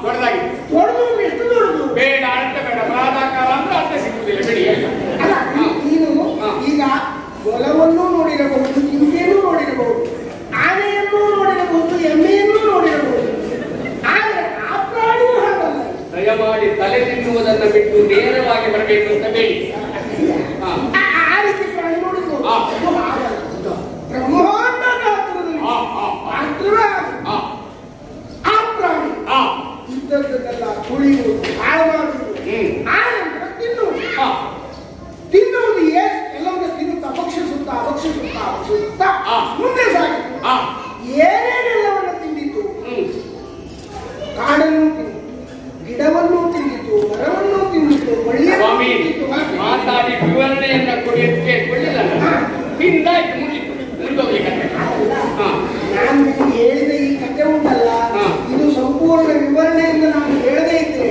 ದೊಡ್ಡದಾಗಿ ದೊಡ್ಡದು, ಎಷ್ಟು ದೊಡ್ಡದು ಬೇಡ ಅಂತ ಬೇಡ, ಬೃಹದಾಕಾರ ಅಂದ್ರೆ ಅರ್ಥ ಸಿಗುದಿಲ್ಲ ಬಿಡಿ. ಅಲ್ಲ, ನೀನು ಈಗ ಮೊಲವನ್ನು ನೋಡಿರಬಹುದು, ಜಿಂಕೆಯನ್ನು ನೋಡಿರಬಹುದು, ಆನೆಯನ್ನು ನೋಡಿರಬಹುದು, ಎಮ್ಮೆಯನ್ನು ನೋಡಿರಬಹುದು. ಆದ್ರೆ ಆ ಪ್ರಾಣಿಯೂ ಹಾಗಲ್ಲ. ದಯಮಾಡಿ ತಲೆ ತಿನ್ನುವುದನ್ನು ಬಿಟ್ಟು ನೇರವಾಗಿ ಬರಬೇಕು ಅಂತ ಬೇಡಿ. ಆ ರೀತಿ ಪ್ರಾಣಿ ನೋಡಿದ್ರು ಬ್ರಹ್ಮಾಂಡ ಗಾತ್ರದಲ್ಲಿ ಮಾತ್ರವೇ ಆ ಪ್ರಾಣಿ ಇದ್ದದ್ದನ್ನೆಲ್ಲ ತುಳಿಯುವುದು, ಹಾಳು ಮಾಡುವುದು, ಆ ನಂತರ ತಿನ್ನುವುದು ಎಲ್ಲವನ್ನ ತಿನ್ನುತ್ತಾ ಭಕ್ಷಿಸುತ್ತಾ ಮುಂದೆ ಸಾಗಿತ್ತು. ಏನೇನೆಲ್ಲವನ್ನ ತಿಂದಿತ್ತು, ಕಾಡನ್ನು ತಿಂದಿತ್ತು, ಗಿಡವನ್ನು ತಿಂದಿತ್ತು, ಮರವನ್ನು ತಿಂದಿತ್ತು, ಸ್ವಾಮಿ ಮಾತಾಡಿ ವಿವರಣೆಯನ್ನ ಕೊಡಿಯಕ್ಕೆ ಕೊಳ್ಳಿಲ್ಲ. ತಿಂದಾಯ್ತು, ಮುಗಿತು, ಮುಂದೋಗ್ಲಿಕ್ಕೆ. ನಾನು ನಿಮಗೆ ಹೇಳಿದ ಈ ಕಥೆ ಉಂಟಲ್ಲ, ಇದು ಸಂಪೂರ್ಣ ವಿವರಣೆಯಿಂದ ನಾನು ಹೇಳದೇ ಇದ್ರೆ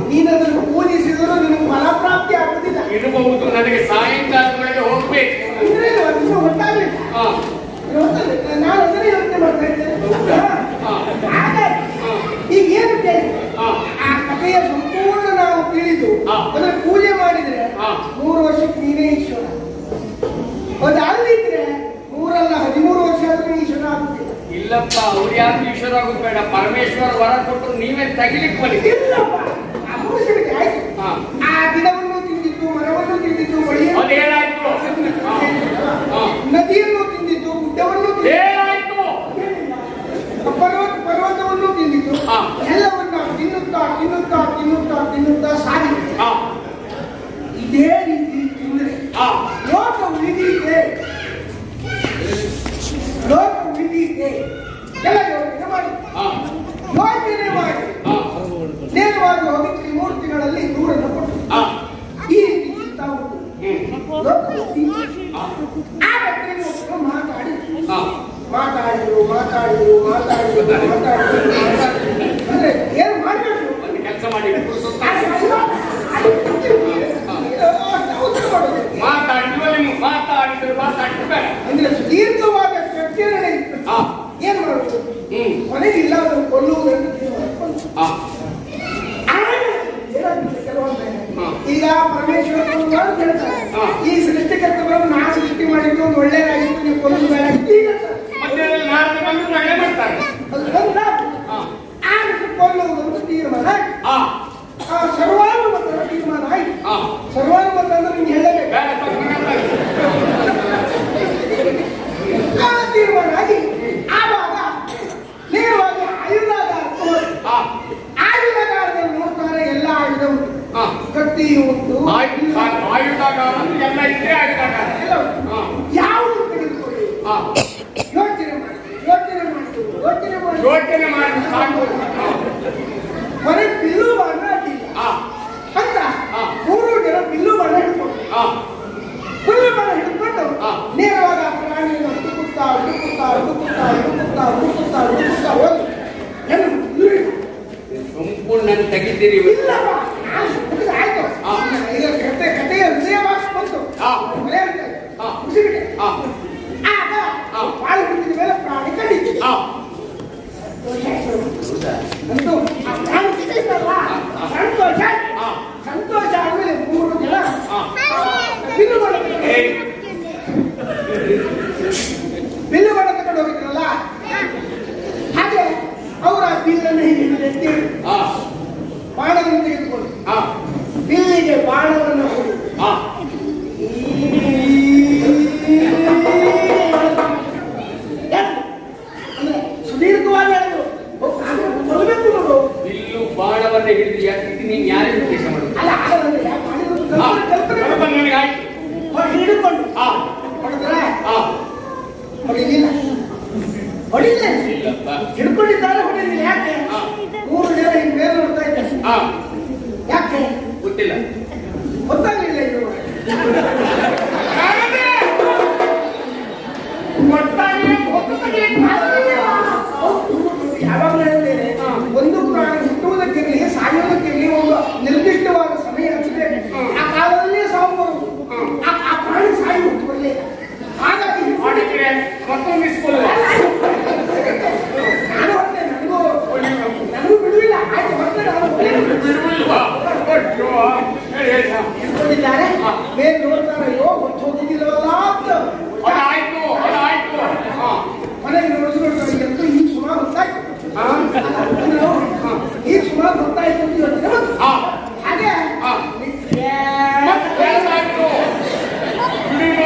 ನೀನು ಅದನ್ನು ಪೂಜಿಸಿದರೂ ನಿನಗೆ ಫಲಪ್ರಾಪ್ತಿ ಆಗುದಿಲ್ಲ. ಇರಬಹುದು, ನನಗೆ ಸಾಯಂಕಾಲದೊಳಗೆ ಹೋಗ್ಬೇಕು ಅಂದ್ರೆ ಅದು ಹೊತ್ತಾಗಲಿಲ್ಲ. ನಾನು ಅದನ್ನೇ ಯೋಚನೆ ಮಾಡ್ತಾ ಇದ್ದೇನೆ. ಹಾಗಾಗಿ ಈಗ ಏನು ಕೇಳಿ, ಆ ಕಥೆಯ ಸಂಪೂರ್ಣ ನಾವು ತಿಳಿದು ಅದನ್ನು ಪೂಜೆ ಮಾಡಿದ್ರೆ 3 ವರ್ಷಕ್ಕೆ ನೀನೇ ಈಶ್ವರ. ಅದು ಅಲ್ಲಿದ್ರೆ 3 ಅಲ್ಲ 13 ವರ್ಷ ಆದ್ರೂ ಈಶ್ವರ ಆಗುತ್ತಿಲ್ಲ. ಇಲ್ಲಪ್ಪ, ಅವ್ರು ಯಾರು ಈಶ್ವರ ಆಗೋದು ಬೇಡ, ಪರಮೇಶ್ವರ ವರ ಕೊಟ್ಟರು ನೀವೇ ತಗಿಲಿಕ್ಕೆ ಬನ್ನಿ. ಇಲ್ಲಪ್ಪ, ಆ ಮುಗಿಸಿಬಿಟ್ಟೆ ಆಯ್ತು. ಆ ಗಿಡವನ್ನು ತಿಂದಿತ್ತು, ಮರವನ್ನು ತಿಂದಿತ್ತು, ಅದು ಹೇಳಾಯ್ತು, ನದಿಯನ್ನು ತಿಂದಿತ್ತು, ಗುಡ್ಡವನ್ನು ಹೇಳಾಯ್ತು, ಪರ್ವತವನ್ನು ತಿಂದಿತ್ತು. ಎಲ್ಲವನ್ನ ತಿನ್ನುತ್ತಾ ಸಾಗಿತ್ತು. ಇದೇ ರೀತಿ ತಿಂದ್ರೆ ಲೋಕ ಉಳಿದಿದೆ, ಎಲ್ಲ ಯೋಚನೆ ಮಾಡಿ ನೇರವಾಗಿ ಹೋಗಿ 3 ತಿಂಗಳಲ್ಲಿ ದೂರನ್ನು ಕೊಟ್ಟು ಈ ರೀತಿ ಚಿಂತಾ ಉಂಟು. ಮಾತಾಡಿದ್ರು ಅಂದ್ರೆ ಏನು ಮಾಡಬೇಕು, ಕೆಲಸ ಮಾಡಿ ಮಾತಾಡಿದ್ರು ಬೇಡ ಅಂದ್ರೆ ಸುದೀರ್ಘವಾದ ಚರ್ಚೆ ನಡೆಯಿತು. ಏನ್ ಮಾಡುದು, ಕೊನೆಗೆ ಇಲ್ಲ ಅದನ್ನು ಕೊಲ್ಲುವುದನ್ನು ಈಗ ಪರಮೇಶ್ವರ ಹೇಳ್ತಾರೆ, ಈ ಸೃಷ್ಟಿಕರ್ತವನ್ನು ನಾ ಸೃಷ್ಟಿ ಮಾಡಿದ್ದು ಒಂದು ಒಳ್ಳೆಯದಾಗಿತ್ತು, ನೀವು ಕೊಲ್ಲುವುದು ಬೇಡ. ಕೊಲ್ಲುವುದೊಂದು ತೀರ್ಮಾನ ಆಯ್ತು. ಸರ್ವಾನುಮತದ ತೀರ್ಮಾನ ಆಯ್ತು. ಸರ್ವಾನುಮತ ಅಂದ್ರೆ ನಿಮ್ಗೆ ಹೇಳಬೇಕು. ಆ ತೀರ್ಮಾನ ಆಗಿ ಆವಾಗ ನೇರವಾಗಿ ಆಯುಧಾಗಾರದಲ್ಲಿ ನೋಡ್ತಾರೆ. ಎಲ್ಲ ಆಯುಧ ಉಂಟು, ಕತ್ತಿ ಉಂಟು, ಯಾವುದು ತೆಗೆದುಕೊಳ್ಳಿ ಯೋಚನೆ ಮಾಡಿ ಮನೆ ಬಿಲ್ಲು ಬಣ್ಣ ಅಡ್ಡಿಲ್ಲ ಅಂತ 3 ಜನ ಬಿಲ್ಲು ಬಣ್ಣ ಹಿಡ್ಕೊಂಡು ನೇರವಾಗಿ ಆ ಪ್ರಾಣಿಯನ್ನು ಹುಡುಕುತ್ತಾ ಸಂಪೂರ್ಣ ತೆಗಿದ್ದೀರಿ. ಆಯ್ತು, ಈಗ ಕಥೆಯ ಹೃದಯವಾಗಿ ಬಂತು. ಆಗ ಬಾಳು ಬಿಟ್ಟಿದ ಮೇಲೆ ಪ್ರಾಣಿ ಕಡಿತು. ಸಂತೋಷ ಆದ್ಮೇಲೆ 3 ಜನ ಬಿಲ್ಲು ಬಣ್ಣ ತಗೊಂಡು ಹೋಗಿದ್ರಲ್ಲ, ಹಾಗೆ ಅವರ ಬಿಲ್ಲನ್ನು ಹೀಗೆ ಬಾಣವನ್ನು ತೆಗೆದುಕೊಂಡು ಬಿಲ್ಲಿಗೆ ಬಾಣವನ್ನು ಕೊಡಿ. ಅಂದ್ರೆ ಸುದೀರ್ಘವಾಗಿ ಹೇಳಿದ್ರು ಕೊಲ್ಲಬೇಕು ನೋಡು. ಬಿಲ್ಲು ಬಾಣವನ್ನ ಹಿಡಿದು ಯಾಕೆ ನೀನು ಯಾರಿಗೆ ಉದ್ದೇಶ ಮಾಡುದು? ಅಲ್ಲ, ಹಿಡಿದುಕೊಂಡು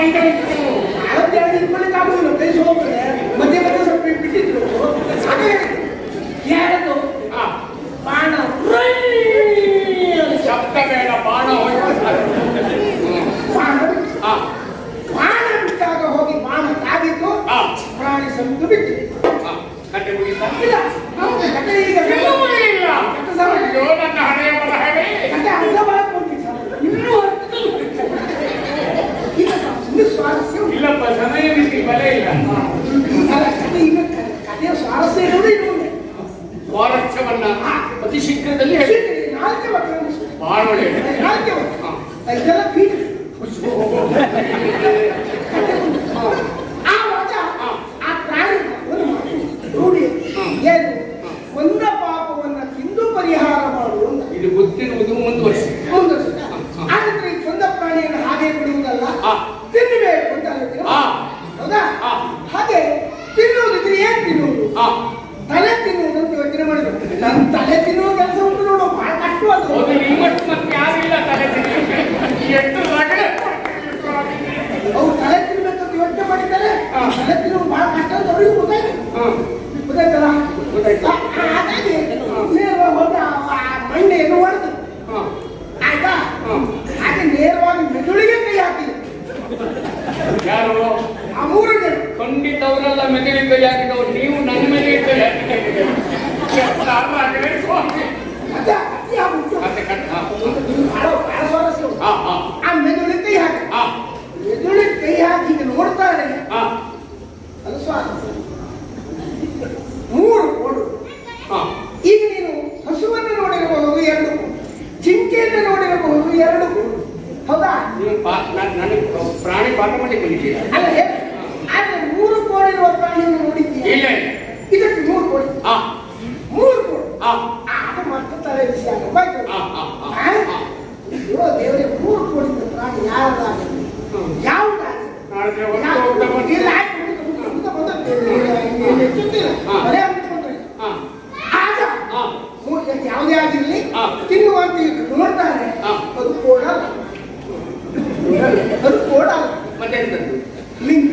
ಅಂತ ಉಂಟು. ಇಟ್ಕೊಳ್ಳಿಕ್ಕಾಗುದಿಲ್ಲ, ಕೈ ಹೋಗ್ತದೆ. ಮಧ್ಯೆ ಮಧ್ಯೆ ಸ್ವಲ್ಪ ಬಿಟ್ಟಿದ್ರು. ಯಾರದು ಹಾ, ಬಾಣ ಶಬ್ದ ಬೇಡ, ಬಾಣ ಹೋಗ್ತಾರೆ. ಬಾಣ ಹಾ, ಬಾಣ ಬಿಟ್ಟಾಗ ಹೋಗಿ ಬಾಣ ತಾಗಿತ್ತು, ಹಾ, ಪ್ರಾಣಿ ಸಂತು ಬಿಟ್ಟು ಹಾ, ಕಟ್ಟೆ ಮುಗಿತಾ ಇಲ್ಲ. ಕತೆ ಈಗ ಇನ್ನೂ ಮುಗಿಲಿಲ್ಲ. ಅಯ್ಯೋ, ನನ್ನ ಹಣೆಯ ಬರಹವೇ. ಕತೆ ಅರ್ಧ ಮಾಡಕ್ ಹೋಗ್ತಿತ್ತು. ಇನ್ನೂ ಈಗ ಸುಮ್ಮನೆ ಸ್ವಾರಸ್ಯ ಉಂಟು. ಇಲ್ಲಪ್ಪ, ಸಮಯ ಮಿತಿ ಬಲೆ ಇಲ್ಲ. ಕತೆ ಈಗ ಕಥೆಯ ಸ್ವಾರಸ್ಯ ಇರೋದು ಇನ್ನೊಂದು. ಸ್ವಾರಸ್ಯವನ್ನ ಅತಿ ಶೀಘ್ರದಲ್ಲಿ ಹೇಳಿ. ನಾಲ್ಕೆ ಮಕ್ಕಳು ಬಹಳ ಒಳ್ಳೆಯದು. ನಾಲ್ಕೆ ಮಕ್ಕಳು ಇದೆಲ್ಲ ಪೀಠ. ಆವಾಗ ಆ ಪ್ರಾಣಿ ಒಂದು ಮಾತು ರೂಢಿ ಏನು, ಒಂದ ಪಾಪವನ್ನ ತಿಂದು ಪರಿಹಾರ ಮಾಡುವಂತ ಇದು ಗೊತ್ತಿರುವುದು ಮುಂದುವರಿಸಿ. ಆದ್ರೆ ಈ ಕೊಂದ ಪ್ರಾಣಿಯನ್ನು ಹಾಗೆ ಬಿಡುವುದಲ್ಲ, ಹಾ, ತಿನ್ನಬೇಕು ಅಂತ ಹೇಳ್ತೀವಿ. ಹಾ, ಹೌದಾ? ಹಾ, ಹಾಗೆ ತಿನ್ನುವುದಿದ್ರೆ ಏನ್ ತಿನ್ನುವುದು? ಹಾ. ತಲೆ ತಿನ್ನುವುದು ಅಂತ ಯೋಚನೆ ಮಾಡಿದ್ರು. ನನ್ನ ತಲೆ ತಿನ್ನುವ ಕೆಲಸ ಉಂಟು ನೋಡು, ಬಹಳ ಕಷ್ಟವಾದ. ಹೌದು, ನಿಮ್ಮಷ್ಟು ಮತ್ತೆ ಯಾರಿಲ್ಲ ತಲೆ ತಿನ್ನಲಿಕ್ಕೆ. ಎಷ್ಟು ರಗಳೆ. ಅವ್ರು ತಲೆ ತಿನ್ಬೇಕಂತ ಯೋಚನೆ ಮಾಡಿದ್ದಾರೆ. ಹಾ. ತಲೆ ತಿನ್ನುವುದು ಬಹಳ ಕಷ್ಟ ಅಂತ ಅವ್ರಿಗೆ ಗೊತ್ತಾಯ್ತು. ಹಾ, ಗೊತ್ತಾಯ್ತಲ್ಲ? ಗೊತ್ತಾಯ್ತು. ಹಾಗಾಗಿ ನೇರವಾಗಿ ಹೋಗಿ ಆ ಮಣ್ಣೆಯನ್ನು ಹೊಡೆದು ಹಾ, ಆಯ್ತಾ? ಹಾ. ಹಾಗೆ ನೇರವಾಗಿ ಮೆದುಳಿಗೆ ಕೈ ಹಾಕಿದೆ. ಯಾರು? ಆ ಮೂರು ಜನ ಖಂಡಿತ ಅವರೆಲ್ಲ ಮೆದುಳಿಗೆ ಕೈ ಹಾಕಿದವರು. ನೀವು ನನ್ನ ಮೇಲೆ ಕೈ ಹಾಕಿದ್ದೀರಿ. ಮತ್ತೆ ಅತಿ ಆಗ್ಬಿಟ್ಟು ಮತ್ತೆ ಕಟ್. ಹಾ, ಬಹಳ ಸ್ವಾರಸ್ಯ ಉಂಟು. ಹಾ, ಹಾ, ಆ ಮೆದುಳಿಗೆ ಕೈ ಹಾಕಿ, ಹಾ, ಮೆದುಳಿಗೆ ಕೈ ಹಾಕಿ ಈಗ ನೋಡ್ತಾರೆ. ಹಾ, ಅದು ಸ್ವಾರಸ್ಯ. ಮೂರು ಕೋಡು. ಹಾ. ಈಗ ನೀನು ಹಸುವನ್ನು ನೋಡಿರಬಹುದು ಎರಡು ಕೋಡು, ಜಿಂಕೆಯನ್ನು ನೋಡಿರಬಹುದು ಎರಡು ಕೋಡು. ಹೌದಾ? ನೀವು ನನಗೆ ಪ್ರಾಣಿ ಪಾಠ ಮಾಡ್ಲಿಕ್ಕೆ ಬಂದಿದ್ದೀರಾ? ಅಲ್ಲ ಹೇಳಿ. ಆದ್ರೆ ಮೂರು ಕೋಡಿರುವ ಪ್ರಾಣಿಯನ್ನು ನೋಡಿದ್ದೀಯ? ಇಲ್ಲ. ಇದಕ್ಕೆ ಮೂರು ಕೋಡಿ. ಹಾ, ಮೂರು ಕೋಡಿ. ಹಾ, ಅದು ಮತ್ತೆ ತಲೆ ವಿಷಯ ಬಾಯ್ತು. ಹಾ, ಹಾ, ಹಾ. ಅಯ್ಯೋ ದೇವರೇ, ಮೂರು ಕೋಡಿದ ಪ್ರಾಣಿ ಯಾವ್ದಾಗಲಿ ಯಾವುದಾಗಲಿ ನಾಳೆ ಹೋಗ್ತಾ ಬಂದು. ಇಲ್ಲ, ಆಯ್ತು, ಮುಂದೆ ಬಂದದ್ದು. ಇಲ್ಲಿ ಎಚ್ಚುತ್ತಿಲ್ಲ. ಹಾ. ಬರೇ ಅಂದ್ಕೊಂಡ್ರೆ. ಹಾ, ಆಗ ಹಾ, ಯಾವುದೇ ಆಗಿರಲಿ ಹಾ. ತಿನ್ನುವಂತ ನೋಡ್ತಾರೆ. ಹಾ. ಅದು ಕೋಡಲ್ಲ, ಅದು ಕೋಡಲ್ಲ, ಮತ್ತೆ ಎಂತದ್ದು? ಲಿಂಗ.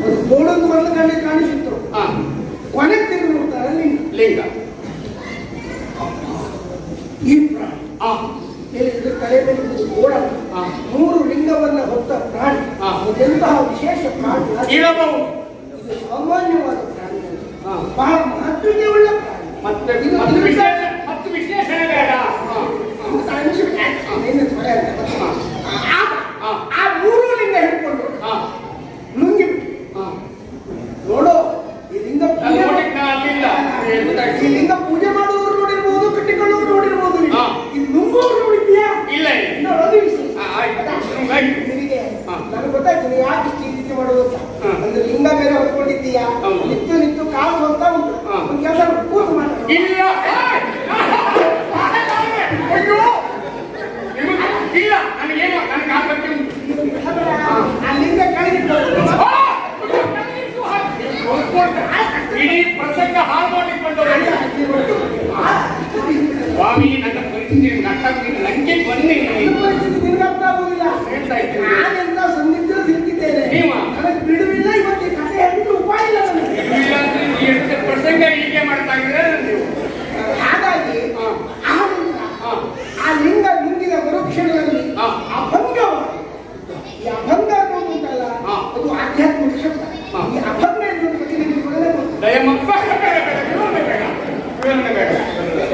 ಅದು ಕೋಡೊಂದು ಒಂದು ಕಣ್ಣಿಗೆ ಕಾಣಿಸಿತ್ತು, ಹಾ, ಕೊನೆಗೆ ತಿರುಗಿ ನೋಡ್ತಾರೆ ಲಿಂಗ. ಲಿಂಗ. ಈ ಪ್ರಾಣಿ ಹಾ, ಇದು ತಲೆ ಮೇಲೆ ಕೋಡಲ್ಲ. ಹಾ. ಮೂರು ಲಿಂಗವನ್ನ ಹೊತ್ತ ಪ್ರಾಣಿ. ಹಾ. ಅದೆಂತಹ ವಿಶೇಷ ಪ್ರಾಣಿ. ಇರಬಹುದು. ಇದು ಸಾಮಾನ್ಯವಾದ ಪ್ರಾಣಿ, ಹಾ. ಬಹಳ ಮಹತ್ವತೆ ಉಳ್ಳ ಪ್ರಾಣಿ. ಮತ್ತೆ ಇದು ಮತ್ತೆ ವಿಶ್ಲೇಷಣೆ ಬೇಡ. ಹಾ, ಅಂತ ಅನಿಸುತ್ತೆ. ಏನು ತೊಂದರೆ ಇಲ್ಲ. ಹಾ. ಆ ಮೂರು ಲಿಂಗ ಹಿಡ್ಕೊಂಡು ಹಾ, ನುಂಗಿ ಹಾ. ನೋಡು, ಈ ಲಿಂಗ ಅಲ್ಲಿ ನೋಡಿದ್ನ ಅಲ್ಲಿಲ್ಲ. ಈ ಲಿಂಗ ಪೂಜೆ ಮಾಡುವವರು ನೋಡಿರ್ಬೋದು, ಕಟ್ಟಿಕೊಳ್ಳುವವರು ನೋಡಿರ್ಬೋದು. ಹಾ. ಈ ನುಂಗುವವರು ನೋಡಿದ್ಯಾ? ಇಲ್ಲ. ಇನ್ನು ಅದು ವಿಶೇಷ. ಹಾ, ಆಯ್ತು. ಆಯ್ತು. ನಿನಗೆ ಹಾ. ನನಗೆ ಗೊತ್ತಾಯ್ತು ನೀ ಯಾಕೆ ಇಷ್ಟು ಈ ರೀತಿ ಮಾಡೋದು ಅಂತ. ಹಾ. ಅಂದ್ರೆ ಲಿಂಗ ಬೇರೆ ಹೊತ್ಕೊಂಡಿದ್ದೀಯಾ, ಹೌದು. ನಿಂತು ನಿಂತು ಕಾಲು ಹೋಗ್ತಾ ಉಂಟು. ಹಾ. ಒಂದು ಕೆಲಸ ಕೂತು ಮಾಡ. ಇಲ್ಲ. ಅಯ್ಯೋ, ನಿಮಗೆ ಇಲ್ಲ. ನನಗೇನು ನನಗೆ ಆಸಕ್ತಿ ಉಂಟು. ಆ ಲಿಂಗ ಕೆಳಗಿಟ್ಟು ಇಡೀ ಪ್ರಸಂಗ ಹಾಳು ಮಾಡ್ಲಿಕ್ಕೆ ಬಂದವರು. ಸ್ವಾಮಿ, ನನ್ನ ಪರಿಸ್ಥಿತಿ ನಂಗೆ ಬನ್ನಿ. ನಿನಗರ್ಥ ಆಗುದಿಲ್ಲ. ಹೇಳ್ತಾ ಇದ್ದೀನಿ. ನಾನೆಂತ ಸಂದಿಗ್ಧ ಸಿಕ್ಕಿದ್ದೇನೆ. ನೀವ? ನನಗೆ ಬಿಡುವಿಲ್ಲ. ಇವತ್ತು ಈ ಕಥೆ ಹೇಳ್ಬಿಟ್ಟು ಉಪಾಯ ಇಲ್ಲ ನನಗೆ. ಇಲ್ಲಾಂದ್ರೆ ಈ ಎಷ್ಟು ಪ್ರಸಂಗ ಹೀಗೆ ಮಾಡ್ತಾ ಇದ್ರೆ ನೀವು. ಹಾಗಾಗಿ ಹಾ. ಆ ಲಿಂಗ, ಹಾ. ಆ ಲಿಂಗ ನುಂಗಿದ ಮರುಕ್ಷಣದಲ್ಲಿ ಹಾ. ಅಭಂಗವಾಗಿ, ಈ ಅಭಂಗ ಅನ್ನೋದು ಉಂಟಲ್ಲ, ಹಾ. ಅದು ಆಧ್ಯಾತ್ಮಿಕ ಶಬ್ದ. ಹಾ. ಈ ಅಭಂಗ ಎನ್ನುವ ಬಗ್ಗೆ ನಿಮಗೆ ಮೊದಲೇ ಗೊತ್ತು. ದಯಮಪ್ಪ ವಿವರಣೆ ಬೇಡ. ವಿವರಣೆ ಬೇಡ.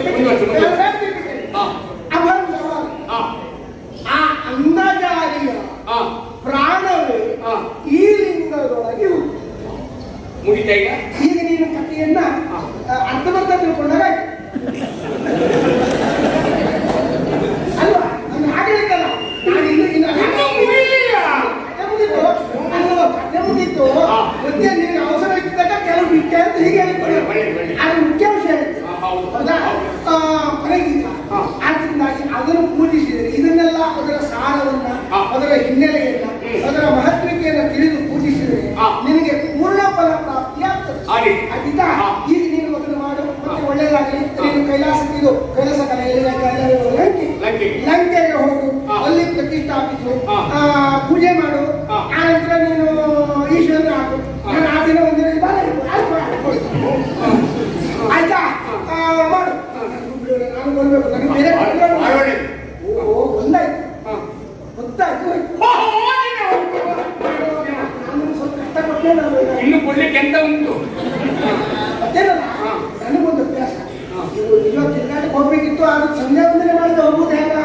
ಮುಂದುವರಿಸು, ಮುಂದುವರಿಸು. ಹಾ. ಅಭಂಗವಾಗಿ ಹಾ. ಆ ಅಂಡಜಾರಿಯ ಹಾ. ಪ್ರಾಣವೇ ಹಾ. ಈ ಲಿಂಗದೊಳಗೆ ಉಂಟು. ಮುಗಿತಾ ಈಗ? ಈಗ ನೀನು ಕಥೆಯನ್ನ ಹಾ. ಅರ್ಧಬರ್ಧ ತಿಳ್ಕೊಂಡಾಗ ಆಯ್ತು. ಅಲ್ವಾ? ನಾನು ಹಾಗೆ ಹೇಳಿದ್ದಲ್ಲ. ನಾನು ಇನ್ನು ಮುಗಿಲಿಲ್ಲ. ಕಥೆ ಮುಗೀತು. ಅಲ್ವಾ? ಕಥೆ ಮುಗೀತು. ಹಾ. ಮುಂದೆ ನಿನಗೆ ಅವಸರ ಇದ್ದಾಗ ಕೆಲವು ಬಿಟ್ಟೆ ಅಂತ ಹೀಗೆ ಹೇಳ್ಕೊಳ್ಳಿ. ಒಳ್ಳೆ. ಅದು ಮುಖ್ಯಾಂಶ ಹೇಳಿದ್ದು. ಹಾ, ಹೌದು. ಹೌದಾ? ಕೊನೆಗೀಗ ಹಾ. ಆದ್ರಿಂದಾಗಿ ಅದನ್ನು ಪೂಜಿಸಿದರೆ ಇದನ್ನೆಲ್ಲ ಅದರ ಸಾರವನ್ನ, ಹಾ. ಅದರ ಹಿನ್ನೆಲೆಯನ್ನ, ಅದರ ಮಹತ್ವತೆಯನ್ನು ತಿಳಿದು ಪೂಜಿಸಿದರೆ ಹಾ. ನಿನಗೆ ಪೂರ್ಣ ಫಲ ಪ್ರಾಪ್ತಿಯಾಗ್ತದೆ. ಹಾಗೆ. ಆಯ್ತಾ? ಹಾ. ಈಗ ನೀನು ಅದನ್ನು ಮಾಡು, ಮತ್ತೆ ಒಳ್ಳೆಯದಾಗಲಿ. ನೀನು ಕೈಲಾಸಕ್ಕಿದು ಕೈಲಾಸ ಕಲೆಯಲ್ಲಿ ಲಂಕೆಗೆ ಲಂಕೆ. ಲಂಕೆಗೆ ಹೋಗು, ಹಾ. ಅಲ್ಲಿ ಪ್ರತಿಷ್ಠಾಪಿಸು, ಹಾ. ಪೂಜೆ ಆಯ್ತು ನಾನು ಸ್ವಲ್ಪ ಕಷ್ಟ ಕೊಟ್ಟೆ ನಾನು ಇನ್ನು ಕೊಡ್ಲಿಕ್ಕೆ ಎಂತ ಉಂಟು ಮತ್ತೇನಲ್ಲ ನನಗೊಂದು ಅಭ್ಯಾಸ ಇವತ್ತು ತಿರುಗಾಟಕ್ಕೆ ಹೋಗ್ಬೇಕಿತ್ತು ಆದ್ರೆ ಸಂಧ್ಯಾ ವಂದನೆ ಮಾಡಿದ ಹೋಗುದು ಹೇಗ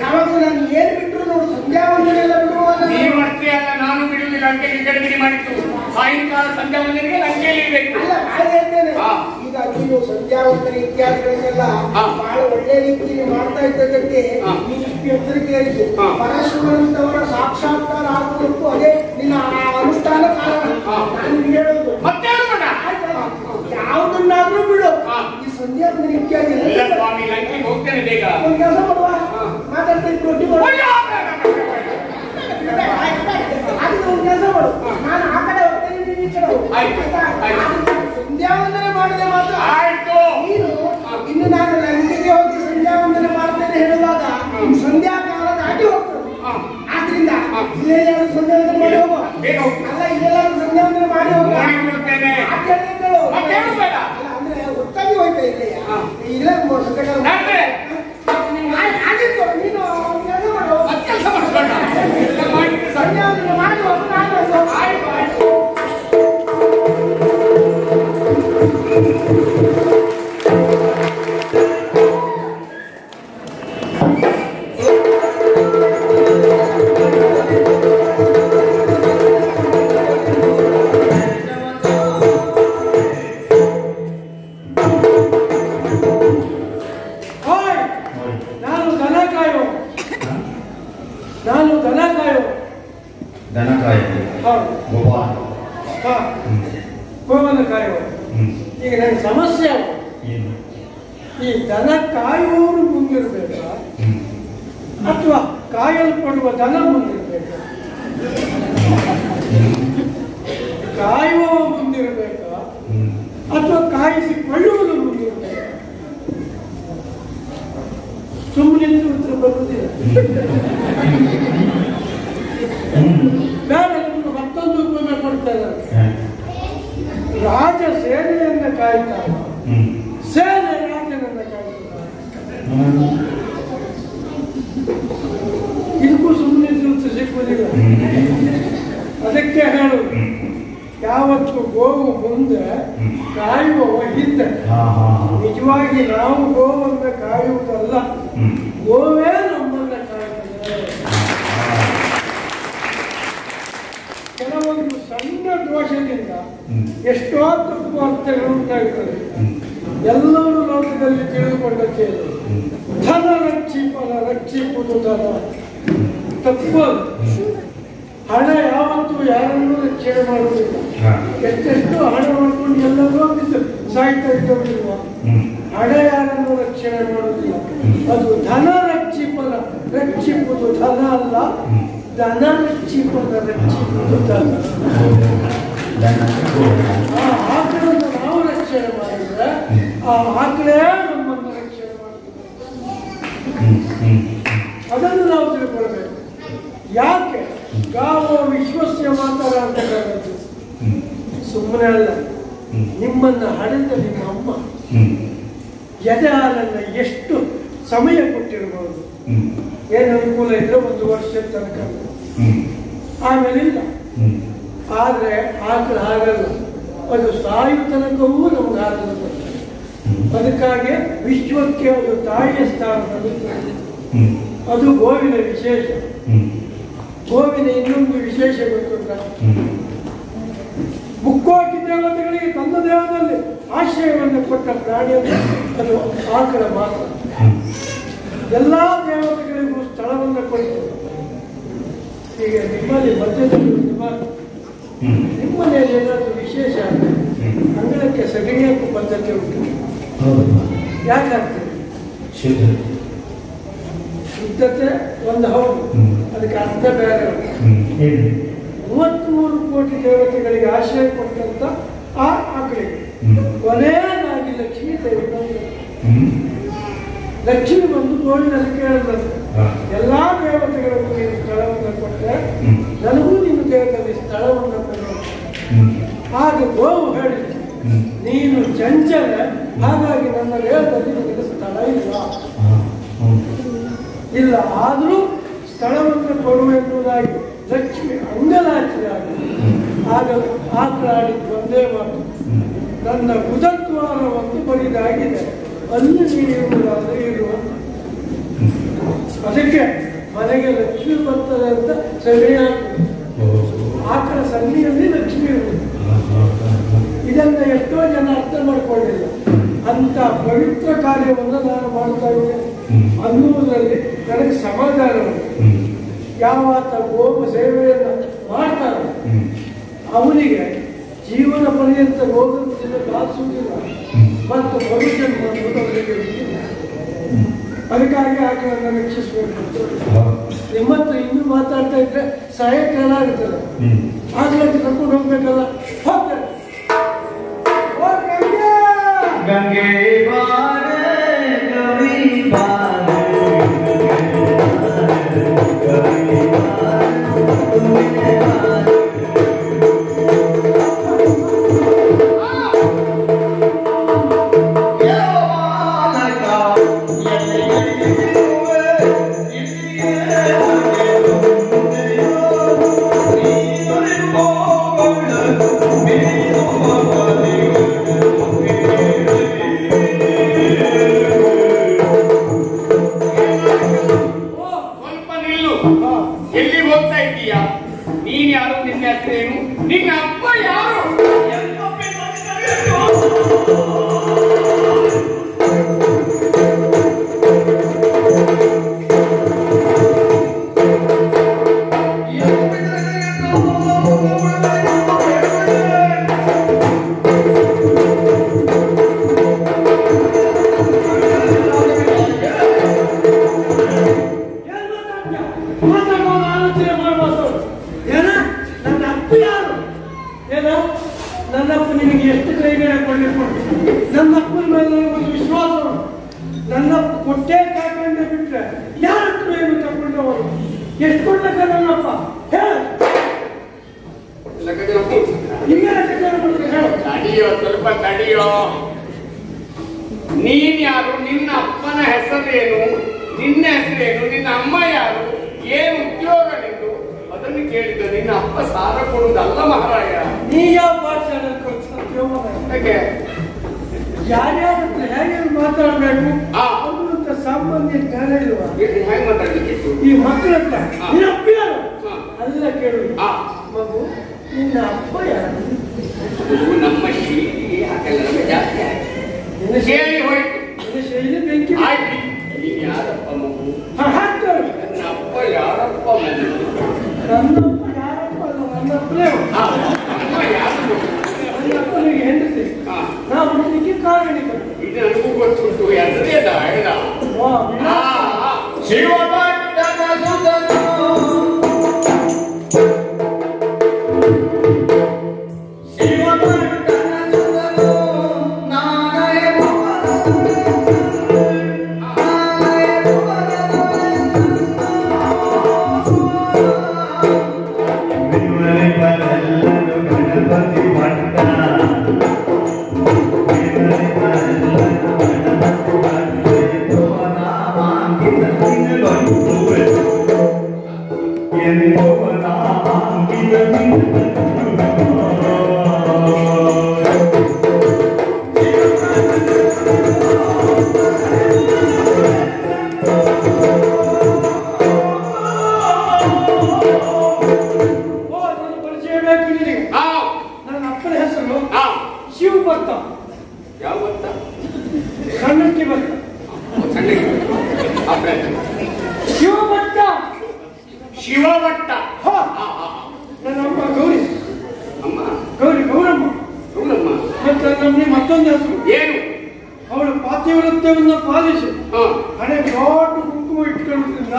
ಯಾವಾಗಲೂ ನಾನು ಏನು ಬಿಟ್ಟರು ನೋಡು ಸಂಧ್ಯಾ ವಂದನೆ ಎಲ್ಲ ಬಿಡುವಾಗ ನೀವು ಅಷ್ಟೇ ಅಲ್ಲ ನಾನು ಬಿಡುವುದಿಲ್ಲ ಅಂಕೇಲಿ ಗಡಿಬಿಡಿ ಮಾಡಿತ್ತು ಸಾಯಂಕಾಲ ಸಂಧ್ಯಾ ವಂದನೆಗೆ ಅಂಕೇಲಿ ಇರಬೇಕು ಅಲ್ಲ ನಾನು ಹೇಳ್ತೇನೆ ಈಗ ನೀನು ಸಂಧ್ಯಾ ವಂದನೆ ಇತ್ಯಾದಿಗಳನ್ನೆಲ್ಲ ಬಹಳ ಒಳ್ಳೆ ರೀತಿಯಲ್ಲಿ ಮಾಡ್ತಾ ಇದ್ದದಕ್ಕೆ ನೀನು ಇಷ್ಟು ಎಚ್ಚರಿಕೆ ಇತ್ತು ಪರಶುರಾಮನವರ ಸಾಕ್ಷಾತ್ಕಾರ ಆಗುವುದಕ್ಕೂ ಅದೇ ನಿನ್ನ ಅನುಷ್ಠಾನ ಕಾರಣ ನಾನು ನಿಮ್ಗೆ ಹೇಳೋದು ಮತ್ತೆ ಯಾವುದನ್ನಾದ್ರೂ ಬಿಡು ಈ ಸಂಧ್ಯಾ ವಂದನೆ ಇತ್ಯಾದಿ ಸ್ವಾಮಿ ಲಂಕೆಗೆ ಹೋಗ್ತೇನೆ ಬೇಗ ಒಂದು ಕೆಲಸ ಮಾಡುವ ಮಾತಾಡ್ತಾ ಇದ್ದು ರೊಟ್ಟಿ ಮಾಡು ಅದು ಒಂದು ಕೆಲಸ ಮಾಡು ನಾನು ಆ ಕಡೆ ಹೋಗ್ತೇನೆ ನೀನು ಈ ಕಡೆ ಹೋಗು ಸಂಧ್ಯಾ ವಂದನೆ ಮಾಡಿದೆ ಮಾತ್ರ ಆಯ್ತು ನೀನು ಇನ್ನು ನಾನು ಲಂಕೆಗೆ ಹೋಗಿ ಸಂಧ್ಯಾ ವಂದನೆ ಮಾಡ್ತೇನೆ ಹೇಳುವಾಗ ಸಂಧ್ಯಾ ಕಾಲ ದಾಟಿ ಹೋಗ್ತದೆ ಆದ್ರಿಂದ ಇಲ್ಲೆಲ್ಲಾದ್ರೂ ಸಂಧ್ಯಾ ವಂದನೆ ಮಾಡಿ ಹೋಗು ಅಲ್ಲ ಇಲ್ಲೆಲ್ಲಾದ್ರೂ ಸಂಧ್ಯಾ ವಂದನೆ ಮಾಡಿ ಹೋಗು ಅಲ್ಲ ಅಂದ್ರೆ ಒಟ್ಟಾಗಿ ಹೋಯ್ತಾ ಇಲ್ಲಯ್ಯ ಇಲ್ಲೇ ಆಗಿತ್ತು ನೀನು ಕೆಲಸ ಮಾಡು ಕೆಲಸ ಮಾಡ್ಕೊಂಡ ಸಂಧ್ಯಾ ವಂದನೆ ಮಾಡಿ ಹೋಗು ನಾನು ಈಗ ನನ್ನ ಸಮಸ್ಯೆ ಈ ದನ ಕಾಯುವವರು ಮುಂದಿರಬೇಕಾ ಅಥವಾ ಕಾಯಲ್ಪಡುವ ದನ ಮುಂದಿರಬೇಕಾ ಕಾಯುವವ ಮುಂದಿರಬೇಕಾ ಅಥವಾ ಕಾಯಿಸಿಕೊಳ್ಳುವುದು ಮುಂದಿರಬೇಕಾ ಸುಮ್ಮನೆ ಉತ್ತರ ಬರುವುದಿಲ್ಲ ಬೇರೆ ನಿಮ್ಗೆ ಮತ್ತೊಂದು ಉಪಮೆ ಕೊಡ್ತಾರೆ ರಾಜ ಸೇನೆಯನ್ನ ಕಾಯ್ತಾನ ಸೇನೆ ರಾಜನನ್ನ ಕಾಯ್ತಾನ ಇದಕ್ಕೂ ಸುಮ್ಮನೆ ಸಿಕ್ಕುವುದಿಲ್ಲ ಅದಕ್ಕೆ ಹೇಳು ಯಾವತ್ತು ಗೋವು ಮುಂದೆ ಕಾಯುವವ ಹಿಂದೆ ನಿಜವಾಗಿ ನಾವು ಗೋವನ್ನು ಕಾಯುವುದಲ್ಲ ಗೋವೇ ನಮ್ಮನ್ನ ಕಾಯುತ್ತದೆ ಕೆಲವೊಂದು ಸಣ್ಣ ದೋಷದಿಂದ ಎಷ್ಟೋ ತಪ್ಪು ಅರ್ಥಗಳು ಉಂಟಾಗುತ್ತದೆ ಎಲ್ಲರೂ ಲೋಕದಲ್ಲಿ ತಿಳಿದುಕೊಂಡಕ್ಕೆ ಧನ ರಕ್ಷಿಪನ ರಕ್ಷಿಪುದು ಧನ ತಪ್ಪು ಹಣ ಯಾವತ್ತೂ ಯಾರನ್ನೂ ರಕ್ಷಣೆ ಮಾಡುವುದಿಲ್ಲ ಎಷ್ಟೆಷ್ಟು ಹಣ ಮಾಡ್ಕೊಂಡು ಎಲ್ಲರೂ ಬಿದ್ದು ಸಾಯ್ತಾ ಇದ್ದವರಿಲ್ವ ಹಣ ಯಾರನ್ನೂ ರಕ್ಷಣೆ ಮಾಡುವುದಿಲ್ಲ ಅದು ಧನ ರಕ್ಷಿಪನ ರಕ್ಷಿಪುದು ಧನ ಅಲ್ಲ ಧನ ರಕ್ಷಿಪನ ರಕ್ಷಿಪುದು ಧನ ಆ ಆಕಳನ್ನು ನಾವು ರಕ್ಷಣೆ ಮಾಡಿದ್ರೆ ಆ ಆಕಳೇ ನಮ್ಮನ್ನು ರಕ್ಷಣೆ ಮಾಡುತ್ತದೆ ಅದನ್ನು ನಾವು ತಿಳ್ಕೊಳ್ಬೇಕು ಯಾಕೆ ಗಾವೋ ವಿಶ್ವಸ್ಯ ಮಾತಾಡ ಅಂತ ಹೇಳೋದು ಸುಮ್ಮನೆ ಅಲ್ಲ ನಿಮ್ಮನ್ನ ಹಡೆದ ನಿಮ್ಮ ಅಮ್ಮ ಎದೆ ಹಾಲನ್ನ ಎಷ್ಟು ಸಮಯ ಕೊಟ್ಟಿರಬಹುದು ಏನು ಅನುಕೂಲ ಇದ್ರೆ 1 ವರ್ಷದ ತನಕ ಆಮೇಲೆ ಇಲ್ಲ ಆದ್ರೆ ಆಕಳ ಹಾಗಲ್ಲ ಅದು ಸಾಯು ತನಕವೂ ನಮ್ಗೆ ಹಾಲನ್ನು ಕೊಡ್ತಾರೆ ಅದಕ್ಕಾಗಿ ವಿಶ್ವಕ್ಕೆ ಅದು ತಾಯಿಯ ಸ್ಥಾನದಲ್ಲಿ ಅದು ಗೋವಿನ ವಿಶೇಷ ಗೋವಿನ ಇನ್ನೊಂದು ವಿಶೇಷ ಗೊತ್ತುಂಟ ಮುಕ್ಕೋಟಿ ದೇವತೆಗಳಿಗೆ ತನ್ನ ದೇಹದಲ್ಲಿ ಆಶ್ರಯವನ್ನು ಕೊಟ್ಟ ಪ್ರಾಣಿ ಅಂದರೆ ಅದು ಆಕಳ ಮಾತ್ರ ಎಲ್ಲ ದೇವತೆಗಳಿಗೂ ಸ್ಥಳವನ್ನು ಕೊಟ್ಟು ಈಗ ನಿಮ್ಮಲ್ಲಿ ಮಧ್ಯದಲ್ಲಿ ನಿಮ್ಮನೆಯಲ್ಲಿ ಏನಾದರೂ ವಿಶೇಷ ಅಂಗಳಕ್ಕೆ ಸಗಣಿಯಕ್ಕೂ ಪದ್ಧತಿ ಉಂಟು ಯಾಕಾಗ್ತದೆ ಶುದ್ಧತೆ ಒಂದು ಹೌದು ಅದಕ್ಕೆ ಅರ್ಥ ಬೇರೆ 33 ಕೋಟಿ ದೇವತೆಗಳಿಗೆ ಆಶ್ರಯ ಕೊಟ್ಟಂತ ಆ ಆಕಳಿಗೆ ಕೊನೆಯದಾಗಿ ಲಕ್ಷ್ಮೀ ದೇವಿ ಲಕ್ಷ್ಮಿ ಬಂದು ಗೋವಿನಲ್ಲಿ ಕೇಳಿದಂತೆ ಎಲ್ಲಾ ದೇವತೆಗಳಿಗೂ ನೀನು ಸ್ಥಳವನ್ನು ಕೊಟ್ಟರೆ ನನಗೂ ನಿನ್ನ ದೇಹದಲ್ಲಿ ಸ್ಥಳವನ್ನು ಕೊಟ್ಟು ಆಗ ಗೋವು ಹೇಳಿದೆ ನೀನು ಚಂಚಲ ಹಾಗಾಗಿ ನನ್ನ ದೇಹದಲ್ಲಿ ನಿನಗೆ ಸ್ಥಳ ಇಲ್ಲ ಆದರೂ ಸ್ಥಳವನ್ನು ಕೊಡು ಎನ್ನುವುದಾಗಿ ಲಕ್ಷ್ಮಿ ಅಂಗಲಾಚಿದಾಗ ಆಗ ಆಕಳಾಡಿದ್ದು ಒಂದೇ ಮಾತು, ನನ್ನ ಬುಧದ್ವಾರವನ್ನು ಬರಿದಾಗಿದೆ, ಅಲ್ಲಿ ನೀಡುವುದಾದರೆ ಇರುವ. ಅದಕ್ಕೆ ಮನೆಗೆ ಲಕ್ಷ್ಮಿ ಬರ್ತದೆ ಅಂತ ಸರಿಯಾಗ್ತದೆ. ಆಕಳ ಸನ್ನಿಯಲ್ಲಿ ಲಕ್ಷ್ಮಿ ಇರುವುದು. ಇದನ್ನ ಎಷ್ಟೋ ಜನ ಅರ್ಥ ಮಾಡ್ಕೊಳ್ಳಿಲ್ಲ. ಅಂತ ಪವಿತ್ರ ಕಾರ್ಯವನ್ನು ನಾನು ಮಾಡ್ತಾ ಇದ್ದೇನೆ ಅನ್ನುವುದರಲ್ಲಿ ನನಗೆ ಸಮಾಧಾನ ಉಂಟು. ಯಾವಾತ ಗೋಮ ಸೇವೆಯನ್ನು ಮಾಡ್ತಾರೆ ಅವನಿಗೆ ಜೀವನ ಪರ್ಯಂತ ರೋಗದಿಂದ ಕಾಸುವುದಿಲ್ಲ ಮತ್ತು ಭವಿಷ್ಯವನ್ನು ಅವರಿಗೆ ಗೊತ್ತಿಲ್ಲ. ಅದಕ್ಕಾಗಿ ಆಕಳನ್ನು ರಕ್ಷಿಸಬೇಕು. ನಿಮ್ಮತ್ರ ಇನ್ನೂ ಮಾತಾಡ್ತಾ ಇದ್ರೆ ಸಾಯಂಕಾಲ ಆಗುತ್ತದೆ. ಆಗ್ಲಕ್ಕೆ ಕರ್ಕೊಂಡು ಹೋಗ್ಬೇಕಲ್ಲ, ಹೋಗ್ತಾರೆ. ಗಂಗೆ ಬಾರ ಗವಿ ಬಾರ ಗವಿ ನೀನ್ ಯಾರು? ನಿನ್ನ ಅಪ್ಪನ ಹೆಸರೇನು? ನಿನ್ನ ಹೆಸರೇನು? ನಿನ್ನ ಅಮ್ಮ ಯಾರು? ಏನು ಉದ್ಯೋಗ ನಿಂದು? ಅದನ್ನು ಕೇಳಿದ ನಿನ್ನ ಅಪ್ಪ ಸಾಲ ಕೊಡುವುದಲ್ಲ ಮಹಾರಾಯ. ನೀ ಯಾವ ಭಾಷೆ ಯಾರ್ಯಾರ ಹೇಗೆ ಮಾತಾಡ್ಬೇಕು ಅನ್ನುವಂತ ಸಂಬಂಧಿ ಜ್ಞಾನ ಇಲ್ವಾ? ಹೇಗೆ ಮಾತಾಡ್ಲಿಕ್ಕೆ ಈ ಮಕ್ಕಳ ಹತ್ರ ನಿನ್ನ ಅಪ್ಪ ಯಾರು ಅಲ್ಲ ಕೇಳುದು. ಮಗು ನಿನ್ನ ಅಪ್ಪ ಯಾರು? ನಮ್ಮ ಶೈಲಿ ಹಾಗೆಲ್ಲ ಜಾಸ್ತಿ ಆಯ್ತು. ಶೈಲಿ ಹೋಯ್ತು. ಶೈಲಿ ಬೆಂಕಿ ಆಯ್ತು. ನೀನ್ ಯಾರಪ್ಪ ಮಗು? ನನ್ನ ಅಪ್ಪ ಯಾರಪ್ಪ ಮಗು? ನನ್ನಪ್ಪ ಯಾರಪ್ಪ ಅಲ್ಲ, ನನ್ನಪ್ಪನೇ. ಅಮ್ಮ ಯಾರು? ನನ್ನಪ್ಪನಿಗೆ ಹೆಂಡತಿ. ನಾವು ಹುಡುಗಿಗೆ ಕಾರಣಿಕರು. ಇದು ನನಗೂ ಗೊತ್ತುಂಟು. ಎದರೇದ ಹೇಳ್ದ ಶಿವಭಕ್ತನ ಸುತನು ಶಿವಭಟ್ಟ. ನನ್ನಮ್ಮ ಗೌರಿ. ಅಮ್ಮ ಗೌರಿ ಗೌರಮ್ಮ. ಗೌರಮ್ಮ ಮತ್ತೆ ನಮ್ಮನೆ ಮತ್ತೊಂದು ಹೆಸರು ಏನು? ಅವಳು ಪಾತಿವ್ರತ್ಯವನ್ನು ಪಾಲಿಸಿ ಹಣೆ ದೊಡ್ಡ ಕುಂಕುಮ ಇಟ್ಕೊಳ್ಳೋದ್ರಿಂದ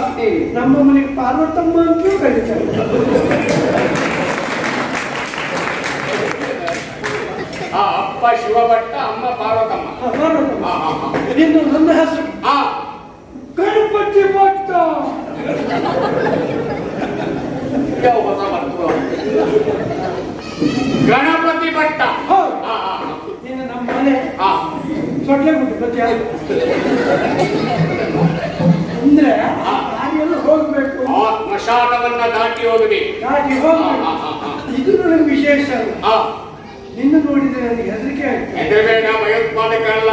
ನಮ್ಮ ಮನೆಗೆ ಪಾರ್ವತಮ್ಮ ಅಂತಲೂ ಕರೀತಾರೆ. ಅಪ್ಪ ಶಿವಭಟ್ಟ, ಅಮ್ಮ ಪಾರ್ವತಮ್ಮ. ಇನ್ನು ನನ್ನ ಹೆಸರು ಗಣಪತಿ ಭಟ್ಟ. ಗಣಪತಿ ಭಟ್ಟ. ನೀನು ನಮ್ಮ ಮನೆ ಸೊಡ್ಲೆ ಬಿಟ್ಟು ಅಂದ್ರೆ ದಾರಿಯಲ್ಲಿ ಹೋಗ್ಬೇಕು. ಆಷಾಢವನ್ನ ದಾಟಿ ಹೋಗಬೇಕು. ದಾಟಿ ಹೋಗ್ಬೇಕು. ಇದು ನನಗೆ ವಿಶೇಷ ಅಲ್ಲ. ನಿನ್ನ ನೋಡಿದ್ರೆ ನನಗೆ ಹೆದರಿಕೆ ಆಯ್ತು. ಹೆದರಬೇಡ, ಭಯೋತ್ಪಾದಕ ಅಲ್ಲ.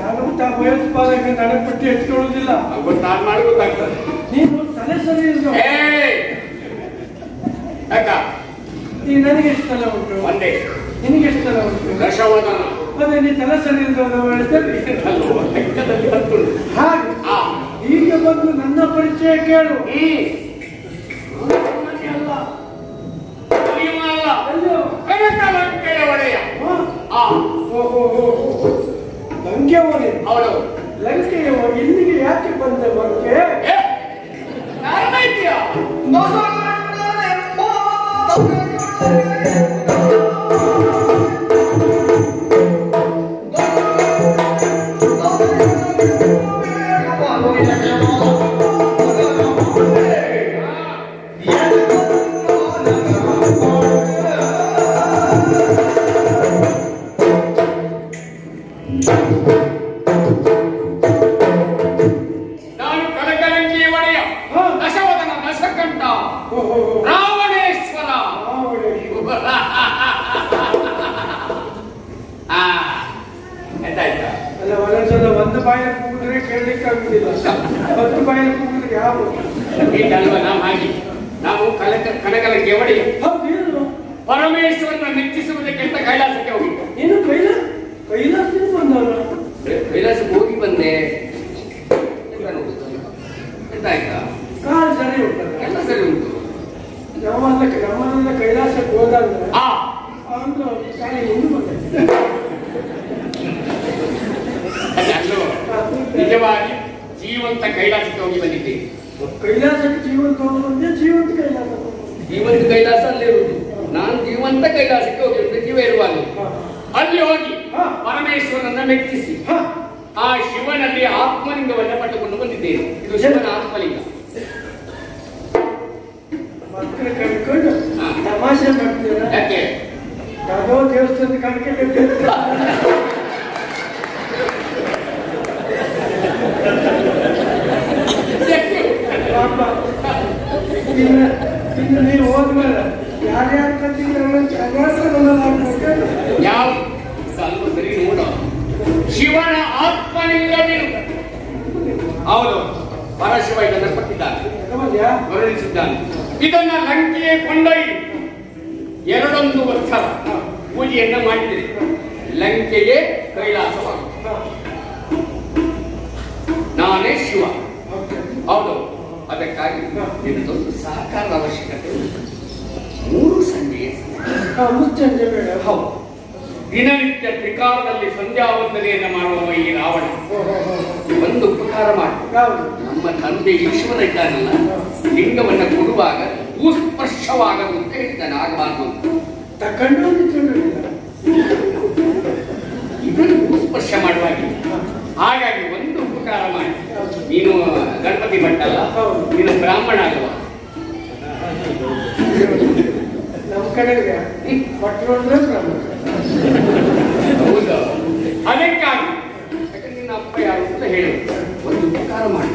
ಯಾರಂತ ಭಯೋತ್ಪಾದಕ ನನಗೆ ಪಟ್ಟಿ ಹಚ್ಕೊಳ್ಳೋದಿಲ್ಲ. ಗೊತ್ತಾದ್ ಮಾಡಿ ಗೊತ್ತಾಗ್ತದೆ. ನೀನು ತಲೆ ಸರಿ ಇಲ್ದು. ಅಕ್ಕ ನೀ ನನಗೆ ಎಷ್ಟು ತಲೆ ಉಂಟು? ಒಂದೇ. ನಿನಗೆ ಎಷ್ಟು ತಲೆ ಉಂಟು? ದಶವದನ. ಅದೇ ನೀ ತಲೆ ಸರಿ ಇಲ್ದು ಹಾಗೆ ಈಗ ಬಂದು ನನ್ನ ಪರಿಚಯ ಕೇಳು. ಲಂಕೆಯ ಒಡೆಯ. ಲಂಕೆ ಒಡೆಯ. ಹೌದು. ಲಂಕೆಯ ಇಲ್ಲಿಗೆ ಯಾಕೆ ಬಂದ ಬಗ್ಗೆ ಕಾರಣ ಇದೆಯಾ? ನಾನು ಕನಕಲಂಕಿ ಒಡೆಯ, ದಶವದನ ದಶಕಂಠ, ರಾವಣೇಶ್ವರ. ಎಂತಾಯ್ತಾ? ಅಲ್ಲ, ಒಂದೊಂದ್ಸಲ ಒಂದು ಬಾಯಲ್ಲಿ ಕೂಗಿದ್ರೆ ಕೇಳಲಿಕ್ಕೆ ಆಗುದಿಲ್ಲ, 10 ಬಾಯಲ್ಲಿ ಕೂಗಿದ್ರೆ ಯಾವ ಈಗಲ್ವ ನಾವು ಹಾಗೆ. ನಾವು ಕನಕಲಂಕಿ ಒಡೆಯ. ಹೌದು. ಪರಮೇಶ್ವರನ ಮೆಚ್ಚಿಸುವುದಕ್ಕೆ ಅಂತ ಕೈಲಾಸಕ್ಕೆ ಹೋಗಿದ್ದೆ. ಏನು ಕೈಲಾಸದಿಂದ ಬಂದವನು? ಕೈಲಾಸಕ್ಕೆ ಹೋಗಿ ಬಂದೆ. ಎಂತಾಯ್ತಾ? ಕಾಲು ಸರಿ ಉಂಟಲ್ಲ, ಎಲ್ಲ ಸರಿ ಉಂಟು. ನಮ್ಮನ್ನೆಲ್ಲ ಕೈಲಾಸಕ್ಕೆ ಹೋದಂದ್ರೆ ಅಲ್ಲೋ ನಿಜವಾಗಿ ಜೀವಂತ ಕೈಲಾಸಕ್ಕೆ ಹೋಗಿ ಬಂದಿದ್ದೇನೆ. ಕೈಲಾಸಕ್ಕೆ ಜೀವಂತ ಹೋಗುವಂತೆ ಜೀವಂತ ಕೈಲಾಸ. ಜೀವಂತ ಕೈಲಾಸ ಅಲ್ಲಿರುವುದು. ನಾನು ಜೀವಂತ ಕೈಲಾಸಕ್ಕೆ ಹೋಗಿರುವುದು ಜೀವ ಇರುವಾಗ. ಅಲ್ಲಿ ಹೋಗಿ ಪರಮೇಶ್ವರನನ್ನ ಮೆಚ್ಚಿಸಿ ಆ ಶಿವನಲ್ಲಿ ಆತ್ಮಲಿಂಗವನ್ನ ಪಟ್ಟುಕೊಂಡು ಬಂದಿದ್ದೇನೆ. ಇದು ಶಿವನ ಆತ್ಮಲಿಂಗ. ಮಕ್ಕಳು ಕಟ್ಕೊಂಡು ತಮಾಷೆ ಮಾಡ್ತೀರ. ಯಾಕೆ? ಯಾವುದೋ ದೇವಸ್ಥಾನದ ಕಣ್ಕೆ ಇನ್ನು ನೀವು ಹೋದ್ಮೇಲೆ ಯಾರ್ಯಾರು ಕತ್ತಿದ್ರೆ ಯಾವ ಸ್ವಲ್ಪ ಸರಿ ನೋಡ. ಶಿವನ ಆತ್ಮಲಿಂಗವಿರು. ಹೌದು, ಪರಶಿವ ಇದನ್ನು ಕೊಟ್ಟಿದ್ದಾನೆ, ವರ್ಣಿಸಿದ್ದಾನೆ. ಇದನ್ನ ಲಂಕೆಗೆ ಕೊಂಡೊಯ್ದು 2 ವರ್ಷ ಪೂಜೆಯನ್ನ ಮಾಡಿದರೆ ಲಂಕೆಗೆ ಕೈಲಾಸವಾಗುತ್ತದೆ. ನಾನೇ ಶಿವ. ಹೌದು, ಅದಕ್ಕಾಗಿ ನಿನ್ನದೊಂದು ಸಹಕಾರದ ಅವಶ್ಯಕತೆ. 3 ಸಂಜೆಯ ಮುಚ್ಚಂಜೆ ಬೇಡ. ಹೌದು, ದಿನನಿತ್ಯ ತ್ರಿಕಾಲದಲ್ಲಿ ಸಂಧ್ಯಾ ವಂದನೆಯನ್ನು ಮಾಡುವ ಈ ರಾವಣ ಒಂದು ಉಪಕಾರ ಮಾಡಿ. ನಮ್ಮ ತಂದೆ ಈಶ್ವರ ಇದ್ದಾನಲ್ಲ, ಲಿಂಗವನ್ನು ಕೊಡುವಾಗ ಭೂಸ್ಪರ್ಶವಾಗದು ಅಂತ ಹೇಳ್ತಾನೆ, ಆಗಬಾರ್ದು. ತಕೊಂಡು ಇದನ್ನು ಭೂಸ್ಪರ್ಶ ಮಾಡುವಾಗಿಲ್ಲ. ಹಾಗಾಗಿ ಒಂದು ಉಪಕಾರ ಮಾಡಿ. ನೀನು ಗಣಪತಿ ಭಟ್ ಅಲ್ಲ, ನೀನು ಬ್ರಾಹ್ಮಣ ಅಲ್ವಾ? ನಮ್ಮ ಕಡೆಗೆ ಭಟ್ರು ಅಂದ್ರೆ ಬ್ರಾಹ್ಮಣ. ಹೌದು, ಅದಕ್ಕಾಗಿ ನಿನ್ನ ಅಪ್ಪ ಯಾರು ಅಂತ ಹೇಳು. ಒಂದು ಉಪಕಾರ ಮಾಡಿ.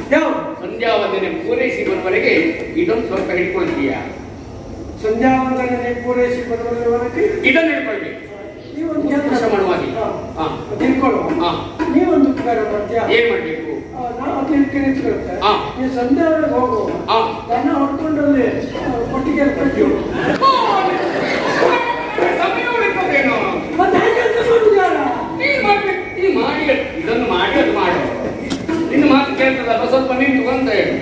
ಸಂಧ್ಯಾ ವಂದನೆ ಪೂರೈಸಿ ಬರುವವರೆಗೆ ಇದೊಂದು ಸ್ವಲ್ಪ ಹಿಡ್ಕೊಳ್ತೀಯಾ? ಸಂಧ್ಯಾ ವಂದನೆ ಪೂರೈಸಿ ಬರುವವರೆಗೆ ಇದನ್ನು ಹಿಡ್ಕೊಳ್ಬೇಕು. ನೀವೊಂದು ಕೆಲಸ ಮಾಡುವಾಗ ತಿಳ್ಕೊಳ್ಳುವ. ನೀವೊಂದು ಉಪಕಾರ ಮಾಡ್ತೀಯಾ? ಏನ್ ಮಾಡ್ಬೇಕು? ನಾವು ನಿಂತ್ಕೊಳ್ತೇವೆ. ನೀವು ಸಂಧ್ಯಾ ಒಳಗೆ ಹೋಗುವ ನನ್ನ ಹೊಡ್ಕೊಂಡಲ್ಲಿ ಒಟ್ಟಿಗೆ ಕಟ್ಟಿ ಸಮಯ ಉಳಿತದೇನೋ. ಮಾಡಿ ಇದನ್ನು ಮಾಡಿ ಅದು ಮಾಡು. ನಿನ್ನ ಮಾತು ಕೇಳ್ತದಲ್ಲ, ಸ್ವಲ್ಪ ನಿಂತುಕೊಂತ ಹೇಳು.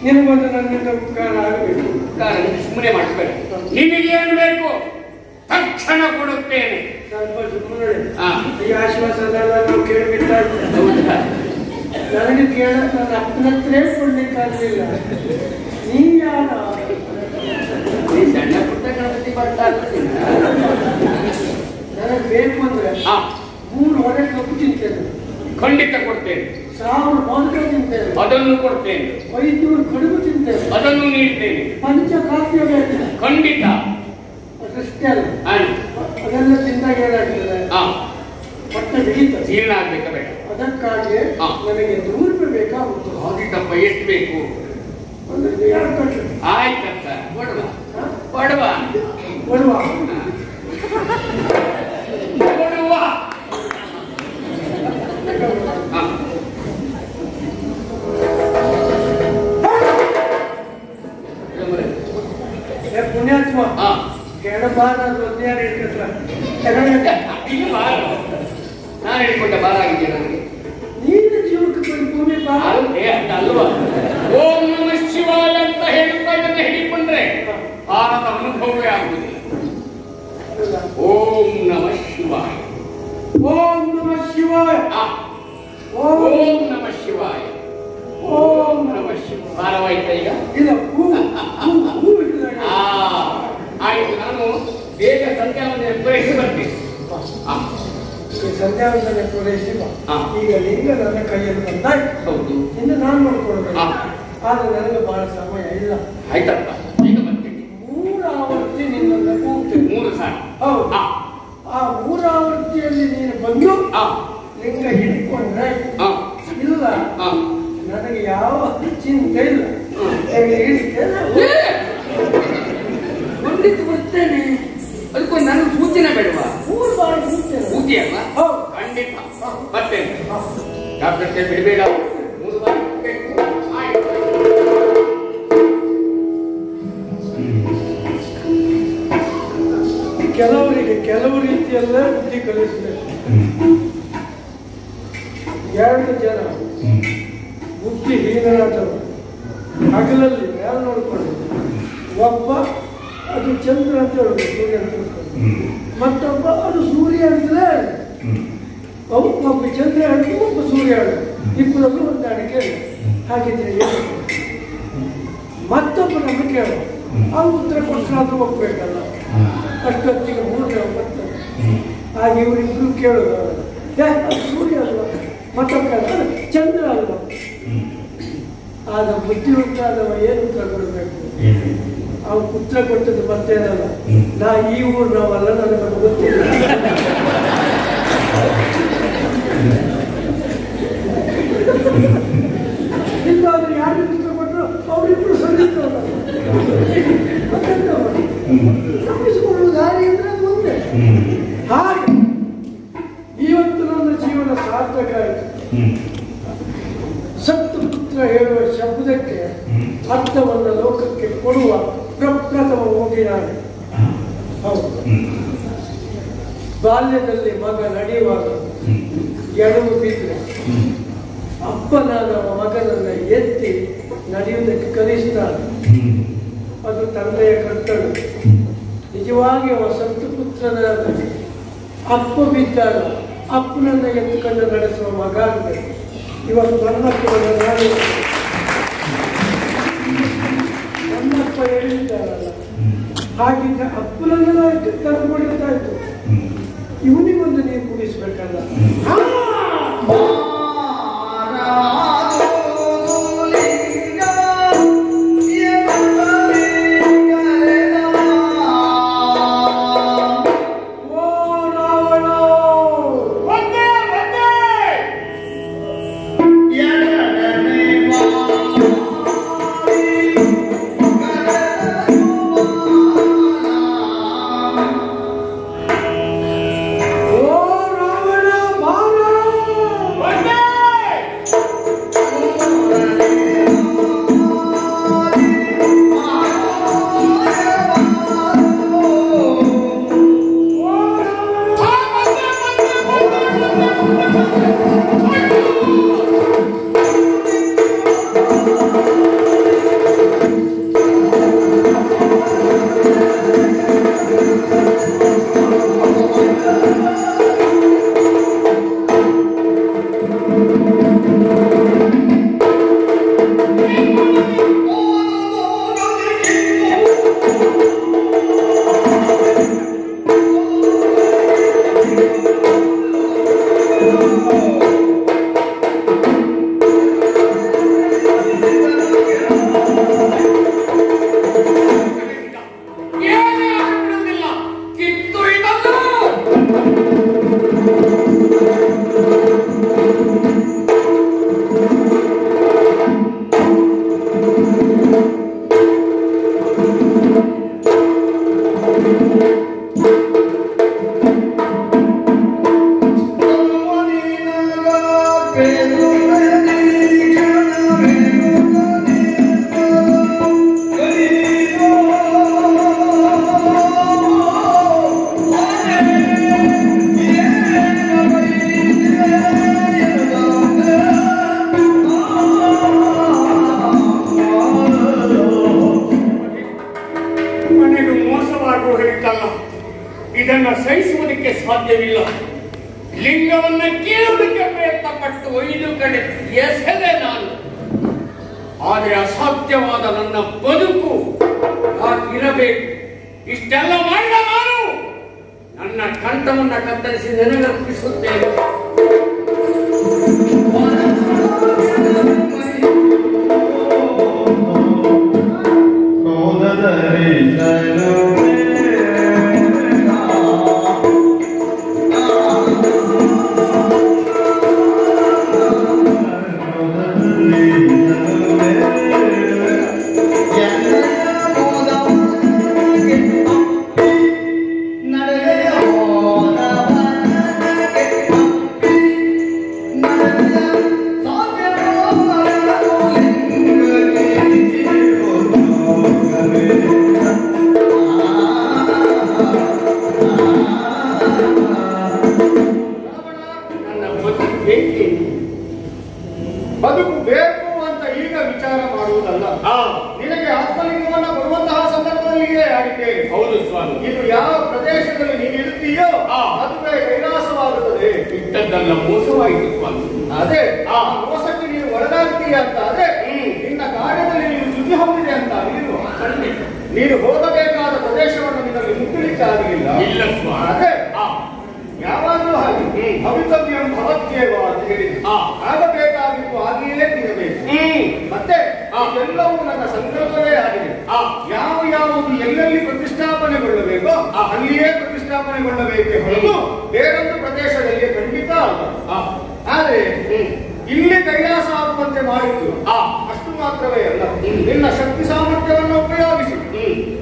ನಿನಗೊಂದು ನನ್ನಿಂದ ಉಪಕಾರ ಆಗಬೇಕು. ಉಪಕಾರ ಸುಮ್ಮನೆ ಮಾಡಿಸ್ಬೇಡ. ನಿನಗೇನು ಬೇಕು ತಕ್ಷಣ ಕೊಡುತ್ತೇನೆ. ಸ್ವಲ್ಪ ಸುಮ್ಮನೆ ಈ ಆಶ್ವಾಸನೆಲ್ಲ ನಾವು ಕೇಳ್ಬಿಟ್ಟ. ನನಗೆ ಕೇಳ ನನ್ನ ಅಪ್ಪನತ್ರೇ ಕೊಡ್ಲಿಕ್ಕಾಗಲಿಲ್ಲ. ನೀ ಯಾರ? ನೀ ಸಣ್ಣ ಪುಟ್ಟ ಗಣಪತಿ ಬರ್ತಾ ನನಗೆ ಬೇಕು ಅಂದ್ರೆ 3 ಹೊರೆ ಕಬ್ಬು ತಿಂತೇನೆ, ಖಂಡಿತ ಕೊಡ್ತೇನೆ. 1000 ಮೊದಲು ತಿಂತೇನೆ, ಅದನ್ನು ಕೊಡ್ತೇನೆ. 500 ಕಡುಬು ತಿಂತೇನೆ, ಅದನ್ನು ನೀಡ್ತೇನೆ. ಪಂಚಕಾವ್ಯ ಬೇಕು, ಖಂಡಿತ. ಅಷ್ಟೇ ಅಲ್ಲ, ಅದೆಲ್ಲ ತಿಂದಾಗ ಏನಾಗ್ತದೆ? ಹೊಟ್ಟೆ ಹಿಡಿತದೆ, ಜೀರ್ಣ ಆಗ್ಬೇಕ ಬೇಡ. ಅದಕ್ಕಾಗಿ ನನಗೆ 100 ರೂಪಾಯಿ ಬೇಕಾಗುತ್ತೆ. ಹಾಗಿದ್ದಪ್ಪ ಎಷ್ಟು ಬೇಕು? ಒಂದು 2 ಕಟ್ಟು. ಆಯ್ತಪ್ಪ ಕೊಡುವ ಕೊಡುವ ಕೊಡುವ ಕೊಡುವ. ಪುಣ್ಯಾತ್ಮ ಕೆಡಬಾರ ಒಂದ್ಯಾರು ಇರ್ತಲ್ಲ ತಗೊಂಡ ನಾನು ಹಿಡ್ಕೊಂಡ ಬಾರ ಆಗಿದ್ದೆ ನನಗೆ. ನೀನು ಜೀವಕ್ಕೆ ಭೂಮಿ ಬಾರ ಅಲ್ವಾ? ಓಂ ನಮ ಶಿವಾಯ ಅಂತ ಹೇಳುತ್ತಾ ಇದನ್ನು ಹಿಡಿಕೊಂಡ್ರೆ ಭಾರತ ಅನುಭವವೇ ಆಗುವುದಿಲ್ಲ. ಓಂ ನಮ ಶಿವಾಯ. ಓಂ ನಮ ಶಿವಾಯ. ಓಂ ನಮ ಶಿವಾಯ. ಓಂ ನಮ ಶಿವ. ಭಾರವಾಯ್ತಾ ಈಗ? ಇಲ್ಲ ಆಯ್ತು. ನಾನು ಬೇಗ ಸಂಧ್ಯಾವಂದನೆ ಪೂರೈಸಿ ಬರ್ತೀನಿ. ಸಂಧ್ಯಾವಂದನೆ ಪೂರೈಸಿ ಈಗ ಲಿಂಗ ನನ್ನ ಕೈಯಲ್ಲಿ ಬಂದಾಯ್ತು. ಹೌದು, ಇನ್ನು ನಾನು ನೋಡ್ಕೊಳ್ಬೇಕು. ಆದ್ರೆ ನನಗೆ ಬಹಳ ಸಮಯ ಇಲ್ಲ. ಆಯ್ತಪ್ಪ, ಈಗ ಬರ್ತೀನಿ. 3 ಆವರ್ತಿ ನಿನ್ನನ್ನು ಕೂಗ್ತೇನೆ. 3 ಸಾರಿ. ಹೌದು. ಆ 3 ಆವರ್ತಿಯಲ್ಲಿ ನೀನು ಬಂದು ಲಿಂಗ ಹಿಡ್ಕೊಂಡ್ರೆ ಇಲ್ಲ ನನಗೆ ಯಾವ ಚಿಂತೆ ಇಲ್ಲ. ಖಂಡಿತ ಬರ್ತೇನೆ. ಅದಕ್ಕೊಂದು ನನ್ನ ಸೂಚನೆ ಬೇಡವಾ? 3 ಬಾರಿ ಕೂಗ್ತೇನೆ. ಸೂಚಿ ಅಲ್ಲ? ಖಂಡಿತ ಬರ್ತೇನೆ. ಡಾಕ್ಟರ್ ಬಿಡಬೇಡ. 3 ಬಾರಿ ಕೂಗ್ಬೇಕು. ಆಯ್ತು. ಕೆಲವರಿಗೆ ಕೆಲವು ರೀತಿಯಲ್ಲ ಬುದ್ಧಿ ಕಲಿಸಬೇಕು. 2 ಜನ ಬುದ್ಧಿಹೀನರಾದವರು ಹಗಲಲ್ಲಿ ಯಾರು ನೋಡ್ಕೊಂಡು, ಒಬ್ಬ ಅದು ಚಂದ್ರ ಅಂತ ಹೇಳುದು, ಸೂರ್ಯ ಅಂತ ಹೇಳ್ಕೊಂಡು, ಮತ್ತೊಬ್ಬ ಅದು ಸೂರ್ಯ ಅಂತಲೇ ಒಬ್ಬ ಚಂದ್ರ ಹೇಳುದು, ಒಬ್ಬ ಸೂರ್ಯ ಹೇಳುದು, ಇಬ್ಬರಲ್ಲೂ ಹೊಂದಾಣಿಕೆ ಇಲ್ಲ. ಹಾಗಿದ್ರೆ ಏನು? ಮತ್ತೊಬ್ಬ ನಮ್ಮ ಕೇಳುವ, ಅವ್ರು ಉತ್ತರ ಕೊಟ್ಟರಾದ್ರೂ ಒಪ್ಪಬೇಕಲ್ಲ. ಅಷ್ಟೊತ್ತಿಗೆ 3ನೇ ಬರ್ತಾರೆ. ಹಾಗೆ ಇವರಿಬ್ರು ಕೇಳೋದು, ಅದು ಸೂರ್ಯ ಅಲ್ವಾ, ಮತ್ತೊಬ್ಬ ಚಂದ್ರ ಅಲ್ವಾ. ಆಗ ಬುದ್ಧಿವಂತಾದವ ಏನು ಉತ್ತರ ಕೊಡಬೇಕು? ಅವ್ರು ಉತ್ತರ ಕೊಟ್ಟದ್ದು ಮತ್ತೇನಲ್ಲ, ನಾ ಈ ಊರಿನವಲ್ಲ, ನನಗೆ ಗೊತ್ತಿಲ್ಲ. ಇಲ್ಲಾದ್ರೆ ಯಾರು ಉತ್ತರ ಕೊಟ್ಟರು ಅವರಿಬ್ರು ಸರಿಯಿಲ್ಲ. ತಪ್ಪಿಸಿಕೊಳ್ಳುವ ದಾರಿ ಅಂದ್ರೆ ಮುಂದೆ. ಹಾಗೆ ಇವತ್ತು ನನ್ನ ಜೀವನ ಸಾರ್ಥಕ ಆಯಿತು. ಸತ್ತುಪುತ್ರ ಹೇಳುವ ಶಬ್ದಕ್ಕೆ ಅರ್ಥವನ್ನು ಲೋಕಕ್ಕೆ ಕೊಡುವ ಪ್ರಪ್ರಥಮ ಹೋಗಿ ನಾನು. ಹೌದು, ಬಾಲ್ಯದಲ್ಲಿ ಮಗ ನಡೆಯುವಾಗ ಎಡವು ಬಿದ್ದರೆ ಅಪ್ಪನಾದವ ಮಗನನ್ನ ಎತ್ತಿ ನಡೆಯುವುದಕ್ಕೆ ಕಲಿಸ್ತಾನೆ. ಅದು ತಂದೆಯ ಕರ್ತವ್ಯ. ನಿಜವಾಗಿ ಅವ ಸತ್ತುಪುತ್ರನಾದ ಅಪ್ಪ ಬಿದ್ದಾಗ ಅಪ್ಪನನ್ನ ಎತ್ತುಕೊಂಡು ನಡೆಸುವ ಮಗ ಆಗಬೇಕು. ಇವತ್ತು ನನ್ನಪ್ಪ ಹೇಳಿದ್ದಾರಲ್ಲ, ಹಾಗಿದ್ದ ಅಪ್ಪನನ್ನ ತಂದುಕೊಂಡಿದ್ದಾಯ್ತು. ಇವನಿಗೊಂದು ನೀರು ಕುಡಿಸ್ಬೇಕಲ್ಲ. ಯಾರು ಹೇಳಿದ್ದಲ್ಲ, ಇದನ್ನು ಸಹಿಸುವುದಕ್ಕೆ ಸಾಧ್ಯವಿಲ್ಲ. ಲಿಂಗವನ್ನ ಕೀಳುವುದಕ್ಕೆ ಪ್ರಯತ್ನ ಪಟ್ಟು 5 ಕಡೆ ಎಸೆದೆ ನಾನು. ಆದರೆ ಅಸಾಧ್ಯವಾದ ನನ್ನ ಬದುಕು ಹಾಗಿರಬೇಕು. ಇಷ್ಟೆಲ್ಲ ಮಾಡಿದ ನಾನು ನನ್ನ ಕಂಠವನ್ನ ಕತ್ತರಿಸಿ ನೆನಗರ್ಪಿಸುತ್ತೇನೆ. ಬದುಕು ಬೇಕು ಅಂತ ಈಗ ವಿಚಾರ ಮಾಡುವುದಲ್ಲ. ನಿನಗೆ ಆತ್ಮಲಿಂಗವನ್ನ ಬರುವಂತಹ ಸಂದರ್ಭದಲ್ಲಿಯೇ ಹೇಳಿದ್ದೇನೆ. ಹೌದು ಸ್ವಾಮಿ, ಇದು ಯಾವ ಪ್ರದೇಶದಲ್ಲಿ ನೀನು ಇರ್ತೀಯೋ ಅದುವೇ ಕೈಲಾಸವಾಗುತ್ತದೆ. ಇಟ್ಟದ್ದಲ್ಲ ಮೋಸವಾಯಿತು ಸ್ವಾಮಿ. ಅದೇ ಆ ಮೋಸಕ್ಕೆ ನೀನು ಒಳಗಾಗ್ತೀಯ ಅಂತ ಆದ್ರೆ ನಿನ್ನ ಕಾರ್ಯದಲ್ಲಿ ನೀನು ಶುದ್ಧಿ ಹೊಂದಿದೆ ಅಂತ ನೀನು ನೀನು ಹೋಗಬೇಕಾದ ಪ್ರದೇಶವನ್ನು ನಿನ್ನಲ್ಲಿ ಮುಟ್ಟಲಿಕ್ಕೆ ಆಗಲಿಲ್ಲ. ಇಲ್ಲ ಸ್ವಾಮಿ. ಅದೇ ಯಾವಾಗಲೂ ಹಾಗೆ ಭವಿತವ್ಯಂ ಭವತ್ಯೇವ ಅಂತ ಹೇಳಿದ್ರು. ಆಗಬೇಕಾಗಿತ್ತು ಹಾಗೆಯೇ ತಿನ್ನಬೇಕು. ಮತ್ತೆ ಎಲ್ಲವೂ ನನ್ನ ಸಂಕಲ್ಪವೇ ಆಗಿದೆ. ಯಾವುದು ಎಲ್ಲೆಲ್ಲಿ ಪ್ರತಿಷ್ಠಾಪನೆಗೊಳ್ಳಬೇಕೋ ಅಲ್ಲಿಯೇ ಪ್ರತಿಷ್ಠಾಪನೆಗೊಳ್ಳಬೇಕೆ ಹೊರತು ಬೇರೊಂದು ಪ್ರದೇಶದಲ್ಲಿ ಖಂಡಿತ ಅಲ್ಲ. ಆದ್ರೆ ಇಲ್ಲಿ ಕೈಲಾಸ ಆಗುವಂತೆ ಮಾಡಿದ್ದು ಅಷ್ಟು ಮಾತ್ರವೇ ಅಲ್ಲ, ನಿನ್ನ ಶಕ್ತಿ ಸಾಮರ್ಥ್ಯವನ್ನು ಉಪಯೋಗಿಸಿ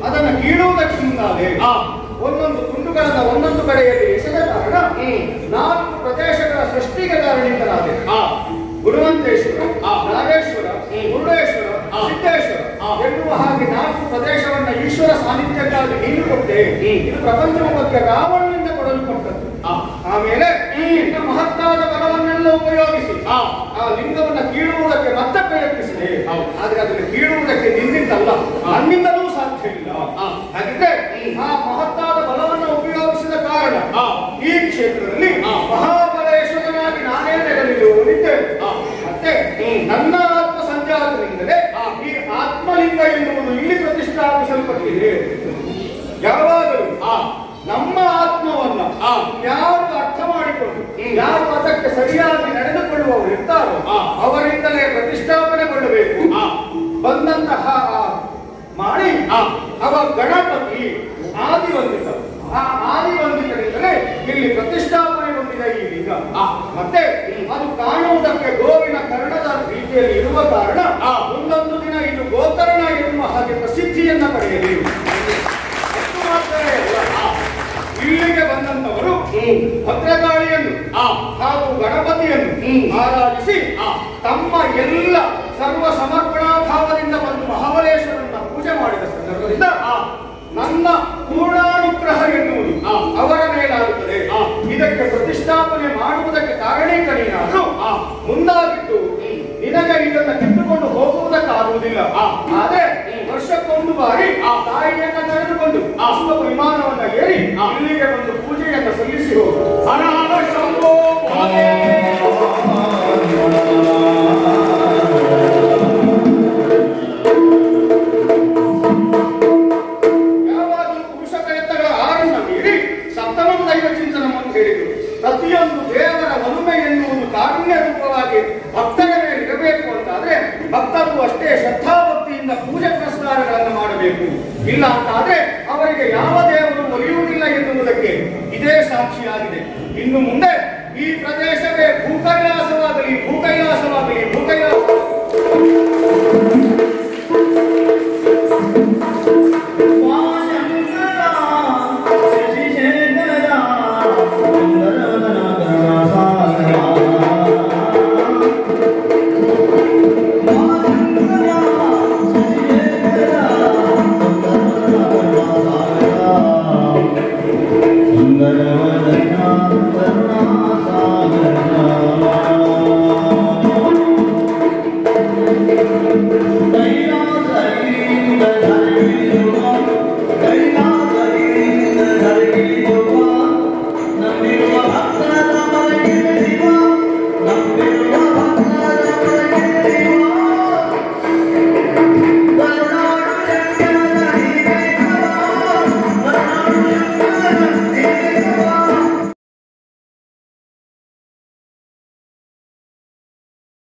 ಅದನ್ನು ಕೀಳುವುದಕ್ಕೆ ಮುಂದಾದೆ ಒಂದೊಂದು ತುಂಡುಗಳನ್ನು ಒಂದೊಂದು ಕಡೆಯಲ್ಲಿ ಎಸೆದ ಕಾರಣ 4 ಪ್ರದೇಶಗಳ ಸೃಷ್ಟಿಗೆ ಕಾರಣೀಕರಾದೆ. ಗುರುವಂತೇಶ್ವರ, ನಾಗೇಶ್ವರ, ಮುರುಡೇಶ್ವರ, ಸಿದ್ದೇಶ್ವರ ಎನ್ನುವ ಹಾಗೆ 4 ಪ್ರದೇಶವನ್ನ ಈಶ್ವರ ಸಾನ್ನಿಧ್ಯಕ್ಕಾಗಿ ನೀನು ಕೊಟ್ಟೆ. ಇದು ಪ್ರಪಂಚದ ಬಗ್ಗೆ ರಾವಣನಿಂದ ಕೊಡಲ್ಪಟ್ಟದ್ದು. ಆಮೇಲೆ ನಿನ್ನ ಮಹತ್ತಾದ ಬಲವನ್ನೆಲ್ಲ ಉಪಯೋಗಿಸಿ ಆ ಲಿಂಗವನ್ನ ಕೀಳುವುದಕ್ಕೆ ಮತ್ತೆ ಪ್ರಯತ್ನಿಸಿದೆ. ಆದ್ರೆ ಅದನ್ನು ಕೀಳುವುದಕ್ಕೆ ನಿನ್ನಿಂದಲ್ಲ, ನನ್ನಿಂದಲೂ ಸಾಧ್ಯ ಇಲ್ಲ. ಹಾಗಿದ್ರೆ ಆ ಮಹತ್ತಾದ ಬಲವನ್ನು ಉಪಯೋಗಿಸಿದ ಕಾರಣ ಈ ಕ್ಷೇತ್ರದಲ್ಲಿ ಮಹಾಬಲೇಶ್ವರನಾಗಿ ನಾನೇ ನೆಲೆನಿಲ್ಲುವನಿದ್ದೇನೆ. ಮತ್ತೆ ನನ್ನ ಆತ್ಮ ಸಂಜಾತದಿಂದಲೇ ಈ ಆತ್ಮಲಿಂಗ ಎನ್ನುವುದು ಇಲ್ಲಿ ಪ್ರತಿಷ್ಠಾಪಿಸಲ್ಪಟ್ಟಿದೆ. ಯಾವಾಗಲೂ ನಮ್ಮ ಆತ್ಮವನ್ನ ಯಾರು ಅರ್ಥ ಮಾಡಿಕೊಂಡು ಯಾರು ಅದಕ್ಕೆ ಸರಿಯಾಗಿ ನಡೆದುಕೊಳ್ಳುವವರು ಇರ್ತಾರೋ ಅವರಿಂದಲೇ ಪ್ರತಿಷ್ಠಾಪನೆಗೊಳ್ಳಬೇಕು. ಬಂದಂತಹ ಮಾಡಿ ಅವ ಗಣಪತಿ ಆದಿವಂದಿತ. ಆ ಆದಿವಂದಿತರಿಂದಲೇ ಇಲ್ಲಿ ಪ್ರತಿಷ್ಠಾಪನೆಗೊಂಡಿದೆ ಈ ಲಿಂಗ. ಮತ್ತೆ ಅದು ಕಾಣುವುದಕ್ಕೆ ಗೋವಿನ ಕರ್ಣದ ರೀತಿಯಲ್ಲಿ ಇರುವ ಕಾರಣ ಮುಂದೊಂದು ದಿನ ಇದು ಗೋಕರ್ಣ ಎನ್ನುವ ಹಾಗೆ ಪ್ರಸಿದ್ಧಿಯನ್ನ ಪಡೆಯಲಿ. ಅಷ್ಟು ಮಾತ್ರವೇ ಅಲ್ಲ, ಇಲ್ಲಿಗೆ ಬಂದಂತವರು ಭದ್ರಕಾಳಿಯನ್ನು ಹಾಗೂ ಗಣಪತಿಯನ್ನು ಆರಾಧಿಸಿ ತಮ್ಮ ಎಲ್ಲ ಸರ್ವ ಸಮರ್ಪಣಾ ಭಾವದಿಂದ ಬಂದು ಮಹಾಬಲೇಶ್ವರನ್ನ ಪೂಜೆ ಮಾಡಿದ ಸಂದರ್ಭದಿಂದ ನನ್ನ ಪೂರ್ಣಾನುಗ್ರಹ ಎನ್ನುವುದು ಅವರ ಮೇಲಾಗುತ್ತದೆ. ಇದಕ್ಕೆ ಪ್ರತಿಷ್ಠಾಪನೆ ಮಾಡುವುದಕ್ಕೆ ಕಾರಣೀಕರೀನಾದರೂ ಮುಂದಾಗಿದ್ದು ನಿನಗೆ ಇದನ್ನು ಕಿತ್ತುಕೊಂಡು ಹೋಗುವುದಕ್ಕಾಗುವುದಿಲ್ಲ. ಆದ್ರೆ ವರ್ಷಕ್ಕೊಂದು ಬಾರಿ ತಾಯಿಯನ್ನ ಕರೆದುಕೊಂಡು ಪುಷ್ಪ ವಿಮಾನವನ್ನ ಏರಿ ಇಲ್ಲಿಗೆ ಬಂದು ಪೂಜೆಯನ್ನು ಸಲ್ಲಿಸಿ ಹೋಗು. ಯಾವಾಗಲೂ ಪುರುಷ ಪ್ರಯತ್ನಗಳ ಆರನ್ನು ಮೀರಿ ಸಪ್ತಮ ದೈವ ಚಿಂತನವನ್ನು ಹೇಳಿದರು. ಪ್ರತಿಯೊಂದು ದೇವರ ಒಲುಮೆ ಎನ್ನುವುದು ಕಾರುಣ್ಯ ರೂಪವಾಗಿ ಭಕ್ತರ ಮೇಲೆ ಇರಬೇಕು ಅಂತಾದ್ರೆ ಭಕ್ತರು ಅಷ್ಟೇ ಶ್ರದ್ಧಾಭಕ್ತಿಯಿಂದ ಪೂಜೆ ಪುರಸ್ಕಾರಗಳನ್ನು ಮಾಡಬೇಕು. ಇಲ್ಲ ಅಂತಾದ್ರೆ ಅವರಿಗೆ ಯಾವ ದೇವರು ಒಲಿಯುವುದಿಲ್ಲ ಎನ್ನುವುದಕ್ಕೆ ಇದೇ ಸಾಕ್ಷಿಯಾಗಿದೆ. ಇನ್ನು ಮುಂದೆ ಈ ಪ್ರದೇಶವೇ ಭೂಕೈಲಾಸವಾಗಲಿ ಭೂಕೈಲಾಸವಾಗಲಿ ಭೂಕೈಲಾಸ ಿ